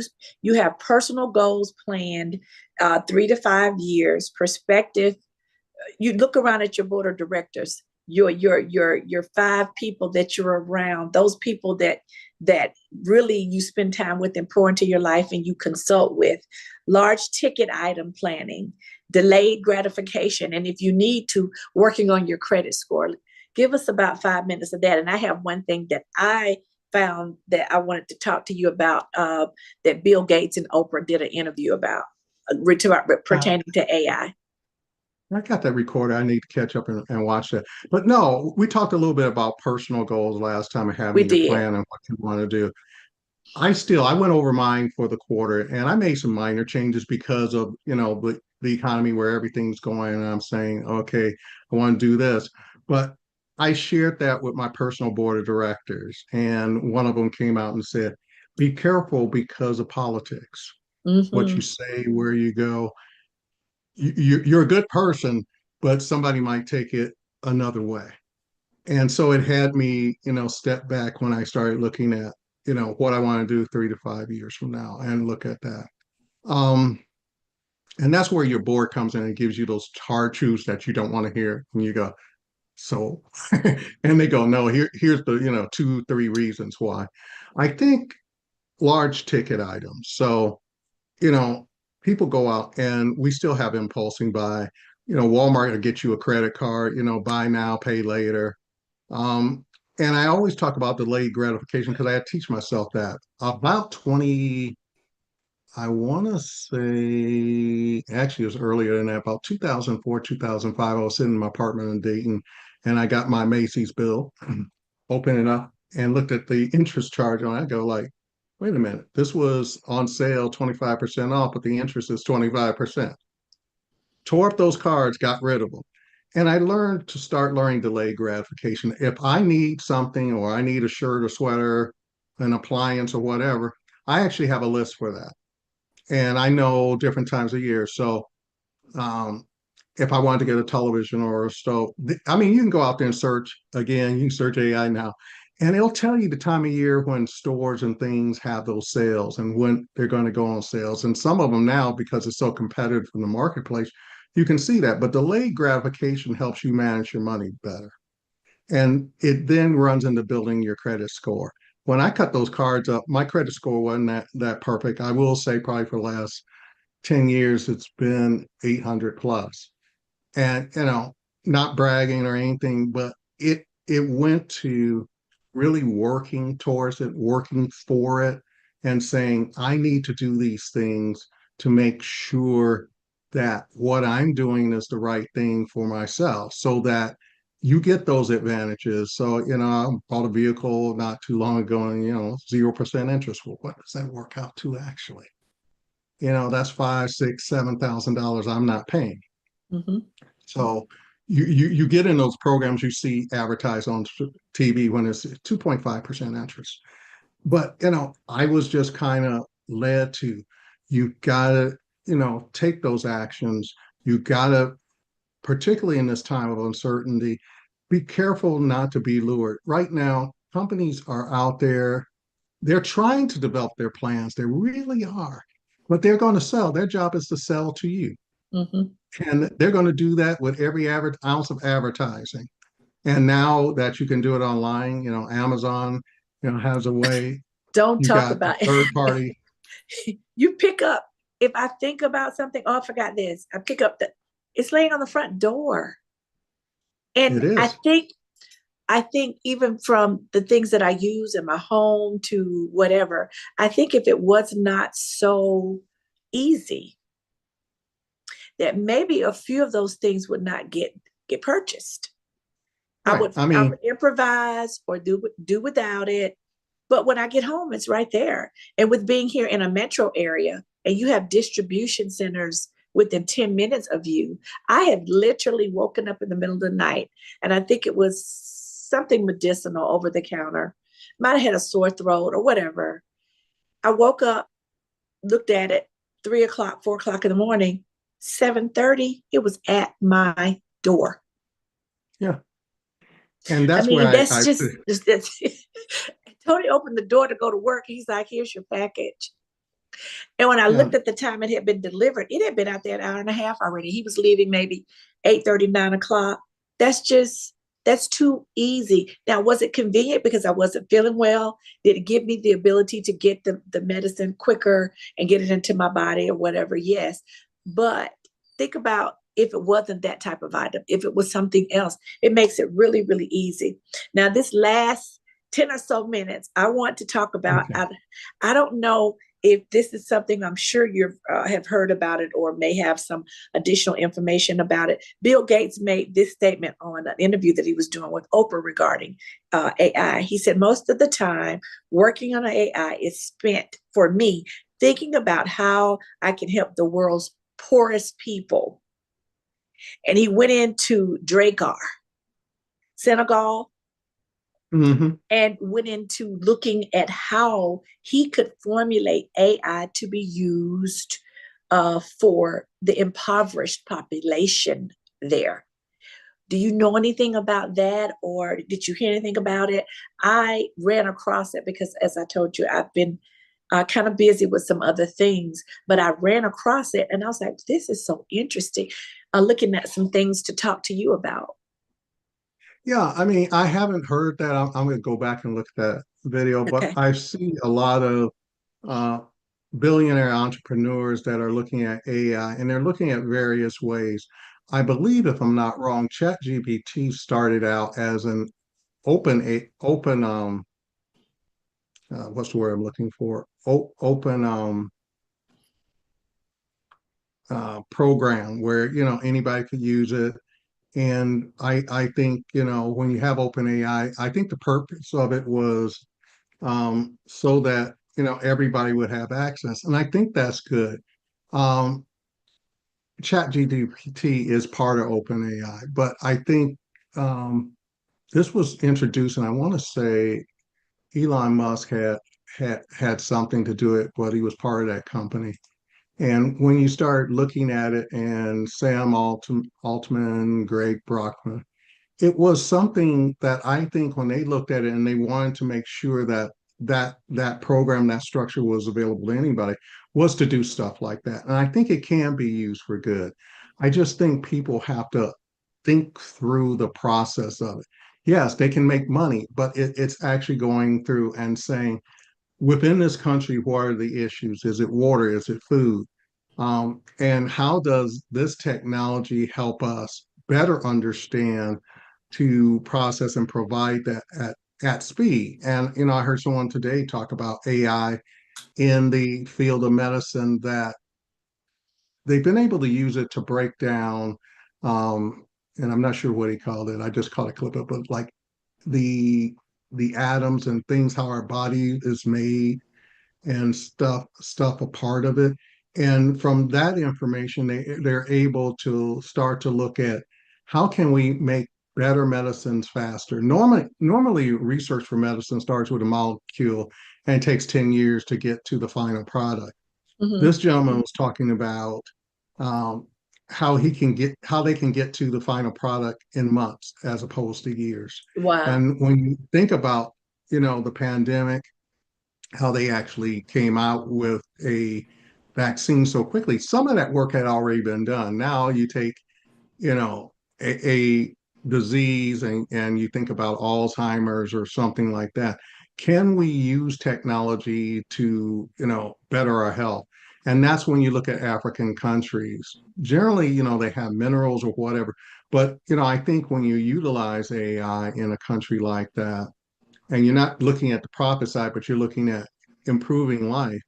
have personal goals planned, 3 to 5 years, perspective. You look around at your board of directors, your 5 people that you're around, those people that really you spend time with and pour into your life and you consult with. Large ticket item planning, delayed gratification, and if you need to, working on your credit score. Give us about 5 minutes of that. And I have one thing that I found that I wanted to talk to you about, that Bill Gates and Oprah did an interview about, pertaining to AI. I got that recorded. I need to catch up and watch that. But no, we talked a little bit about personal goals last time and We having your did. plan and what you want to do. I went over mine for the quarter and I made some minor changes because of, the economy where everything's going. And I'm saying, okay, I want to do this. But I shared that with my personal board of directors. And one of them came out and said, be careful because of politics, what you Mm-hmm. say, where you go. You're a good person, but somebody might take it another way. And so it had me, step back when I started looking at, what I want to do 3 to 5 years from now and look at that. Um, and that's where your board comes in and gives you those hard truths that you don't want to hear. And you go, so, and they go, no, here's the, 2, 3 reasons why. I think large ticket items. So, you know, people go out and we still have impulsing buy. Walmart will get you a credit card, buy now, pay later. Um, and I always talk about delayed gratification because I had to teach myself that about 20, I want to say, actually, it was earlier than that, about 2004, 2005. I was sitting in my apartment in Dayton and I got my Macy's bill, opened it up and looked at the interest charge on it. I go like, wait a minute, this was on sale 25% off, but the interest is 25%. Tore up those cards, got rid of them. And I learned to start learning delayed gratification. If I need something or I need a shirt or sweater, an appliance or whatever, I actually have a list for that. And I know different times of year. So um, if I wanted to get a television or a stove, I mean, you can go out there and search again, you can search AI now, and it'll tell you the time of year when stores and things have those sales and when they're going to go on sales. And some of them now, because it's so competitive in the marketplace, you can see that. But delayed gratification helps you manage your money better. And it then runs into building your credit score. When I cut those cards up, my credit score wasn't that perfect. I will say probably for the last 10 years, it's been 800 plus. And, not bragging or anything, but it went to really working towards it, working for it, and saying, I need to do these things to make sure that what I'm doing is the right thing for myself so that you get those advantages. So, I bought a vehicle not too long ago and, 0% interest. Well, what does that work out to actually? That's 5, 6, $7,000 I'm not paying. Mm-hmm. So you get in those programs you see advertised on TV when it's 2.5% interest. But I was just kind of led to you gotta, take those actions. You gotta, particularly in this time of uncertainty, be careful not to be lured. Right now, companies are out there, they're trying to develop their plans. They really are. But they're going to sell. Their job is to sell to you. Mm-hmm. And they're going to do that with every ounce of advertising. And now that you can do it online, Amazon, has a way. Don't You talk got the about third party. You pick up, if I think about something, oh, I forgot this. I pick up it's laying on the front door. It And is. I think even from the things that I use in my home to whatever, I think if it was not so easy, that maybe a few of those things would not get purchased. Right. I I mean, would improvise or do without it. But when I get home, it's right there. And with being here in a metro area and you have distribution centers within 10 minutes of you, I have literally woken up in the middle of the night, and I think it was something medicinal over the counter. Might have had a sore throat or whatever. I woke up, looked at it, 3 o'clock, 4 o'clock in the morning, 7:30, it was at my door. yeah. And I that's mean, where that's just that's Tony opened the door to go to work. He's like, here's your package. And when I yeah, looked at the time it had been delivered, it had been out there an hour and a half already. He was leaving maybe 8:30, 9 o'clock. That's too easy. Now, was it convenient because I wasn't feeling well? Did it give me the ability to get the medicine quicker and get it into my body or whatever? Yes. But think about if it wasn't that type of item, if it was something else, it makes it really, really easy. Now, this last 10 or so minutes, I want to talk about, okay. I don't know if this is something, I'm sure you have heard about it or may have some additional information about it. Bill Gates made this statement on an interview that he was doing with Oprah regarding AI. He said, most of the time working on AI is spent for me thinking about how I can help the world's poorest people. And he went into Drakkar, Senegal, Hmm. and went into looking at how he could formulate AI to be used for the impoverished population there. Do you know anything about that, or did you hear anything about it? I ran across it because, as I told you, I've been kind of busy with some other things, but I ran across it and I was like, this is so interesting. Looking at some things to talk to you about. Yeah, I mean, I haven't heard that. I'm going to go back and look at that video, but Okay. I see a lot of uh, billionaire entrepreneurs that are looking at AI, and they're looking at various ways. I believe, if I'm not wrong, ChatGPT started out as an open what's the word I'm looking for? Open program where anybody could use it. And I think when you have open AI, I think the purpose of it was so that everybody would have access, and I think that's good. Um, ChatGPT is part of OpenAI, but I think this was introduced, and I want to say Elon Musk had something to do it, but he was part of that company. And when you start looking at it, and Altman, Greg Brockman, it was something that I think when they looked at it and they wanted to make sure that that program, that structure was available to anybody, was to do stuff like that. And I think it can be used for good. I just think people have to think through the process of it. Yes, they can make money, but it's actually going through and saying, within this country, what are the issues? Is it water? Is it food? And how does this technology help us better understand to process and provide that at speed? And I heard someone today talk about AI in the field of medicine, that they've been able to use it to break down, and I'm not sure what he called it. I just caught a clip of it, like the the atoms and things, how our body is made and stuff a part of it. And from that information, they're able to start to look at how can we make better medicines faster. Normally research for medicine starts with a molecule and takes 10 years to get to the final product. Mm-hmm. This gentleman was talking about um, how they can get to the final product in months as opposed to years. Wow. And when you think about the pandemic, how they actually came out with a vaccine so quickly. Some of that work had already been done. Now you take, a disease, and you think about Alzheimer's or something like that. can we use technology to, better our health? And that's when you look at African countries. Generally, they have minerals or whatever. But, I think when you utilize AI in a country like that, and you're not looking at the profit side, but you're looking at improving life,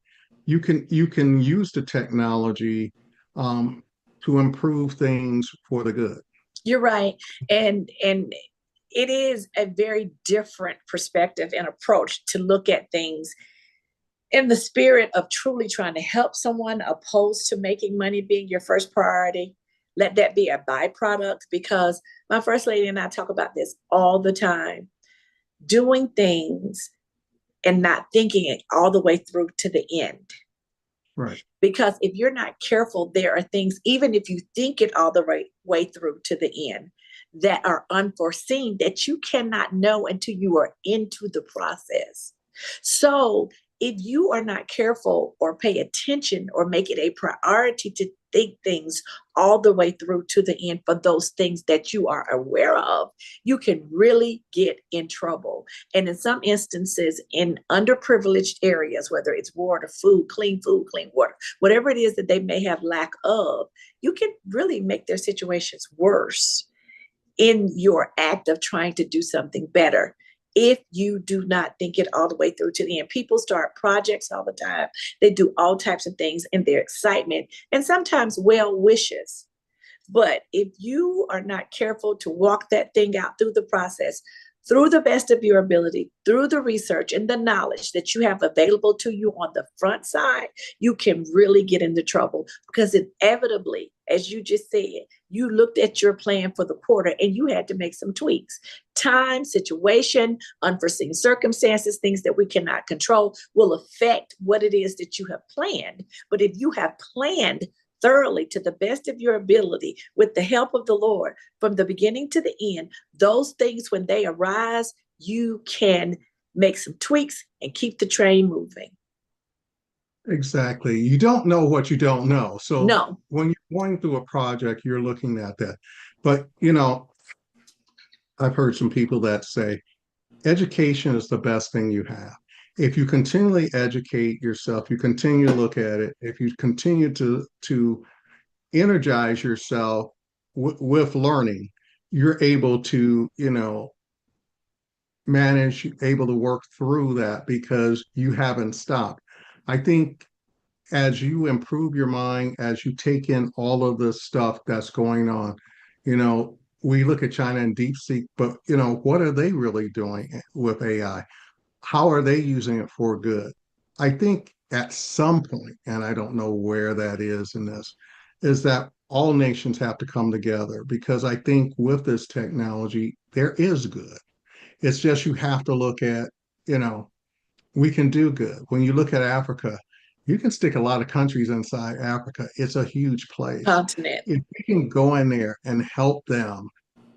you can use the technology to improve things for the good. You're right. And it is a very different perspective and approach to look at things in the spirit of truly trying to help someone, opposed to making money being your first priority. Let that be a byproduct, because my first lady and I talk about this all the time. Doing things and not thinking it all the way through to the end. Right. Because if you're not careful, there are things, even if you think it all the right way through to the end, that are unforeseen that you cannot know until you are into the process. So if you are not careful or pay attention or make it a priority to think things all the way through to the end for those things that you are aware of, you can really get in trouble. And in some instances, in underprivileged areas, whether it's water, food, clean water, whatever it is that they may have lack of, you can really make their situations worse in your act of trying to do something better. If you do not think it all the way through to the end, people start projects all the time. They do all types of things in their excitement and sometimes well wishes. But if you are not careful to walk that thing out through the process, through the best of your ability, through the research and the knowledge that you have available to you on the front side, you can really get into trouble, because inevitably, as you just said, you looked at your plan for the quarter and you had to make some tweaks. Time, situation, unforeseen circumstances, things that we cannot control will affect what it is that you have planned. But if you have planned thoroughly to the best of your ability with the help of the Lord from the beginning to the end, those things, when they arise, you can make some tweaks and keep the train moving. Exactly. You don't know what you don't know. So No. when you're going through a project, you're looking at that. But, I've heard some people that say education is the best thing you have. If you continually educate yourself, you continue to look at it, if you continue to energize yourself with learning, you're able to, manage, able to work through that because you haven't stopped. I think as you improve your mind, as you take in all of the stuff that's going on, we look at China and DeepSeek, but what are they really doing with AI? How are they using it for good? I think at some point, and I don't know where that is in this, is that all nations have to come together, because I think with this technology, there is good. It's just you have to look at, you know, we can do good. When you look at Africa, you can stick a lot of countries inside Africa. It's a huge place. Continent. If we can go in there and help them,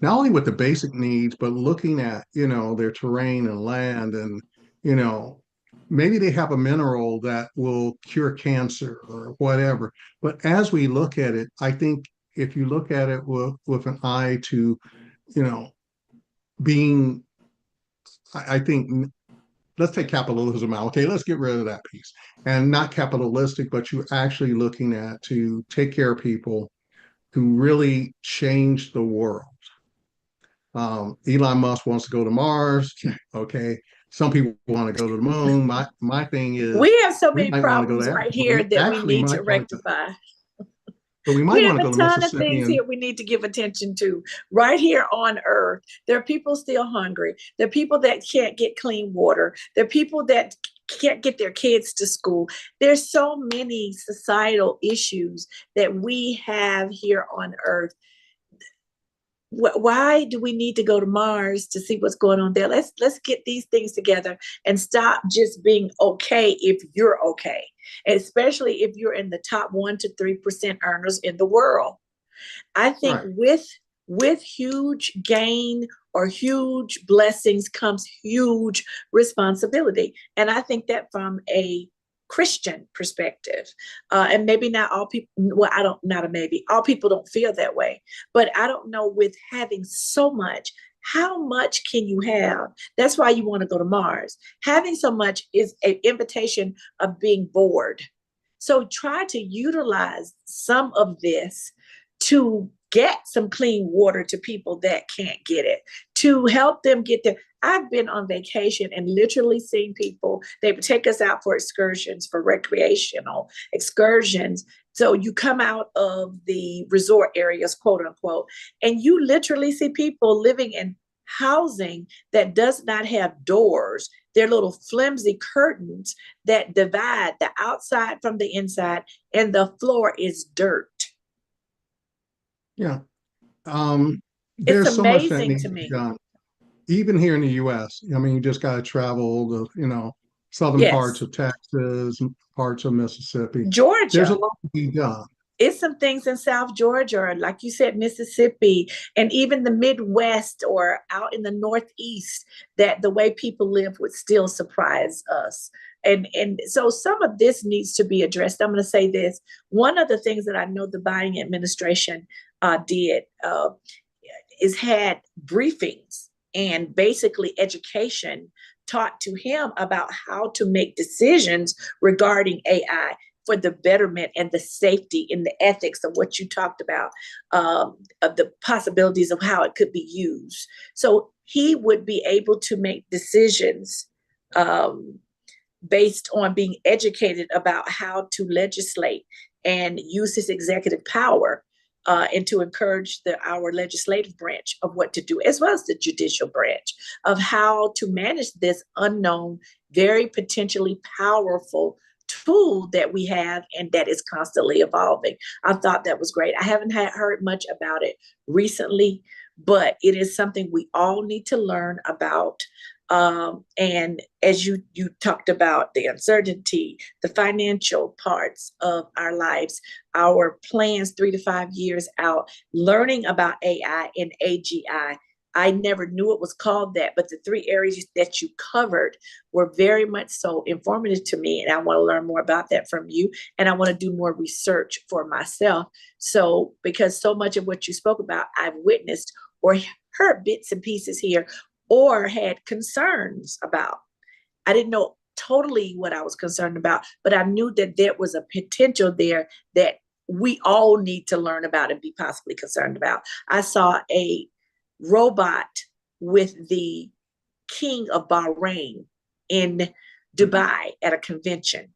not only with the basic needs, but looking at, their terrain and land and, you know, maybe they have a mineral that will cure cancer or whatever. But as we look at it, I think if you look at it with an eye to, you know, being, I think let's take capitalism out. Okay, let's get rid of that piece. And not capitalistic, but you're actually looking at to take care of people who really change the world. Elon Musk wants to go to Mars. Okay. Some people want to go to the moon. My thing is We have so we many might want to go problems there. right But here we that we actually need to might want to, rectify. but we might We want have to a go to ton of Mississippi things and here we need to give attention to right here on earth. There are people still hungry. There are people that can't get clean water. There are people that can't get their kids to school. There's so many societal issues that we have here on earth. Why do we need to go to Mars to see what's going on there? Let's get these things together and stop just being okay if you're okay, especially if you're in the top 1 to 3% earners in the world. I think right. with huge gain or huge blessings comes huge responsibility, and I think that from a Christian perspective, and maybe not all people. Well, I don't. Not a maybe. All people don't feel that way, but I don't know. With having so much, how much can you have? That's why you want to go to Mars. Having so much is an invitation of being bored. So try to utilize some of this to get some clean water to people that can't get it, to help them get there. I've been on vacation and literally seen people, they would take us out for excursions, for recreational excursions. So you come out of the resort areas, quote unquote, and you literally see people living in housing that does not have doors. They're little flimsy curtains that divide the outside from the inside, and the floor is dirt. Yeah. It's There's so much that amazing needs to to be me. done, even here in the US. I mean, you just got to travel the, southern parts Yes. of Texas, and parts of Mississippi. There's a Georgia. lot to be done. It's some things in South Georgia, or like you said, Mississippi, and even the Midwest or out in the Northeast, that the way people live would still surprise us. And so some of this needs to be addressed. I'm going to say this. One of the things that I know the Biden administration did is had briefings and basically education taught to him about how to make decisions regarding AI for the betterment and the safety and the ethics of what you talked about, of the possibilities of how it could be used. So he would be able to make decisions based on being educated about how to legislate and use his executive power, and to encourage our legislative branch of what to do, as well as the judicial branch, of how to manage this unknown, very potentially powerful tool that we have and that is constantly evolving. I thought that was great. I haven't heard much about it recently, but it is something we all need to learn about. And as you talked about the uncertainty, the financial parts of our lives, our plans 3 to 5 years out, learning about AI and AGI. I never knew it was called that, but the three areas that you covered were very much so informative to me. And I want to learn more about that from you. And I want to do more research for myself. So, because so much of what you spoke about, I've witnessed or heard bits and pieces here, or had concerns about. I didn't know totally what I was concerned about, but I knew that there was a potential there that we all need to learn about and be possibly concerned about. I saw a robot with the king of Bahrain in Dubai at a convention,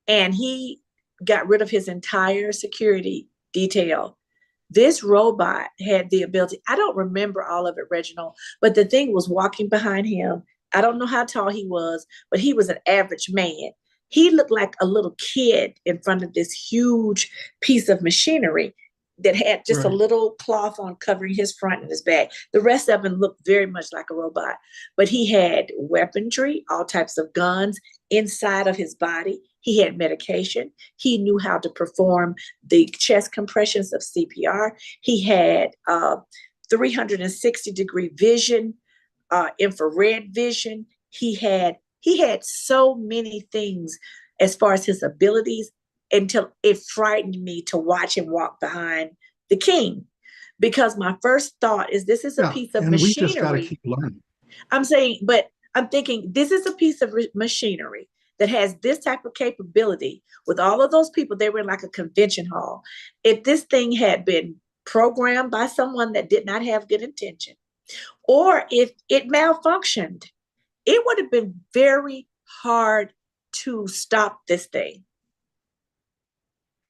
and he got rid of his entire security detail. This robot had the ability, I don't remember all of it, Reginald, but the thing was walking behind him. I don't know how tall he was, but he was an average man. He looked like a little kid in front of this huge piece of machinery that had just a Right. little cloth on covering his front and his back. The rest of him looked very much like a robot, but he had weaponry, all types of guns inside of his body. He had medication. He knew how to perform the chest compressions of CPR. He had 360-degree vision, infrared vision. He had so many things as far as his abilities, until it frightened me to watch him walk behind the king. Because my first thought is, this is a Yeah. piece of And we just got to machinery. keep learning. I'm saying, but I'm thinking this is a piece of machinery that has this type of capability with all of those people. They were in like a convention hall. If this thing had been programmed by someone that did not have good intention, or if it malfunctioned, it would have been very hard to stop this thing.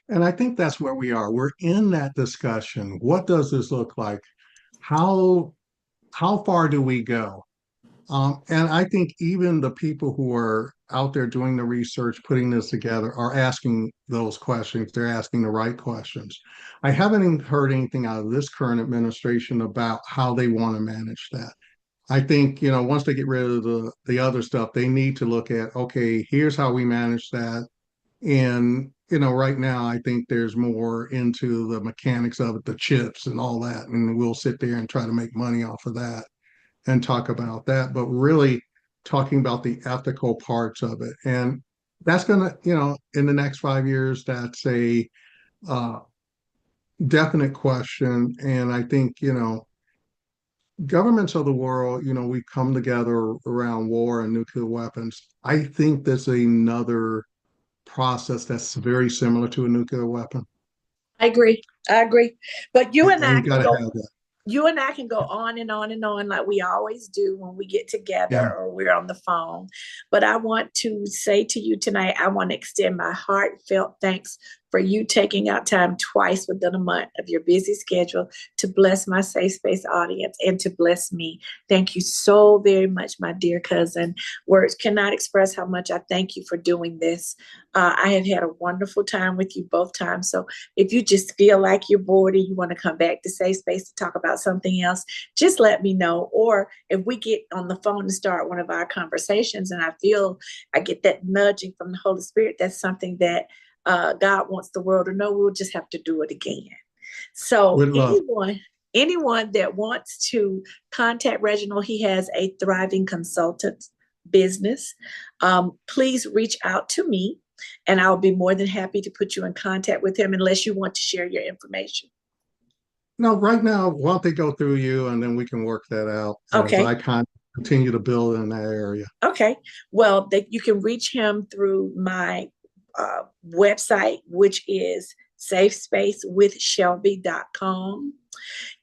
And I think that's where we are. We're in that discussion. What does this look like? How how far do we go? And I think even the people who are out there doing the research, putting this together, are asking those questions. They're asking the right questions. I haven't even heard anything out of this current administration about how they want to manage that. I think, once they get rid of the other stuff, they need to look at, okay, here's how we manage that. And, right now, I think there's more into the mechanics of it, the chips and all that. And we'll sit there and try to make money off of that and talk about that, but really talking about the ethical parts of it. And that's going to, in the next 5 years, that's a uh, definite question. And I think, governments of the world, we come together around war and nuclear weapons. I think there's another process that's very similar to a nuclear weapon, I agree. I agree. But and you got to have that. you and I can go on and on and on like we always do when we get together Yeah. or we're on the phone. But I want to say to you tonight, I want to extend my heartfelt thanks for you taking out time twice within a month of your busy schedule to bless my Safe Space audience and to bless me. Thank you so very much, my dear cousin. Words cannot express how much I thank you for doing this. I have had a wonderful time with you both times. So if you just feel like you're bored and you want to come back to Safe Space to talk about something else, just let me know. Or if we get on the phone and start one of our conversations and I feel I get that nudging from the Holy Spirit, that's something that God wants the world to know, we'll just have to do it again. So With love. anyone that wants to contact Reginald, he has a thriving consultant business. Please reach out to me and I'll be more than happy to put you in contact with him unless you want to share your information. No, right now, why don't they go through you and then we can work that out as Okay. I continue to build in that area. Okay. Well, you can reach him through my website, which is safespacewithshelby.com.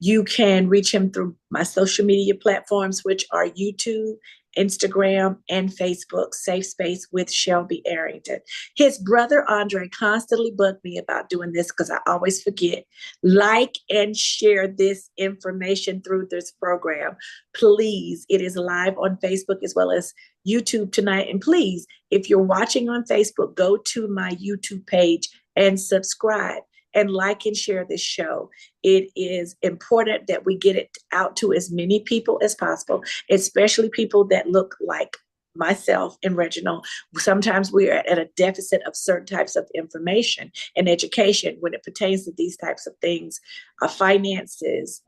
You can reach him through my social media platforms, which are YouTube, Instagram, and Facebook, Safe Space with Shelby Arrington. His brother Andre constantly bugged me about doing this because I always forget. Like and share this information through this program. Please, it is live on Facebook as well as YouTube tonight. And please, if you're watching on Facebook, go to my YouTube page and subscribe and like and share this show. It is important that we get it out to as many people as possible, especially people that look like myself and Reginald. Sometimes we are at a deficit of certain types of information and education when it pertains to these types of things, finances,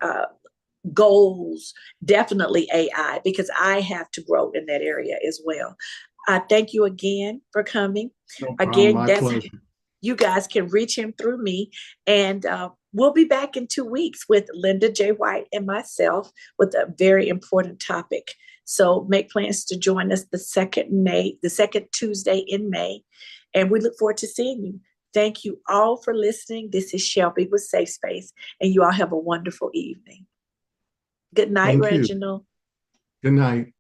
goals, definitely AI, because I have to grow in that area as well. I thank you again for coming. No problem. Again, My pleasure. you guys can reach him through me. And we'll be back in 2 weeks with Linda J. White and myself with a very important topic. So make plans to join us the second Tuesday in May. And we look forward to seeing you. Thank you all for listening. This is Shelby with Safe Space, and you all have a wonderful evening. Good night, Thank you. Reginald. Good night.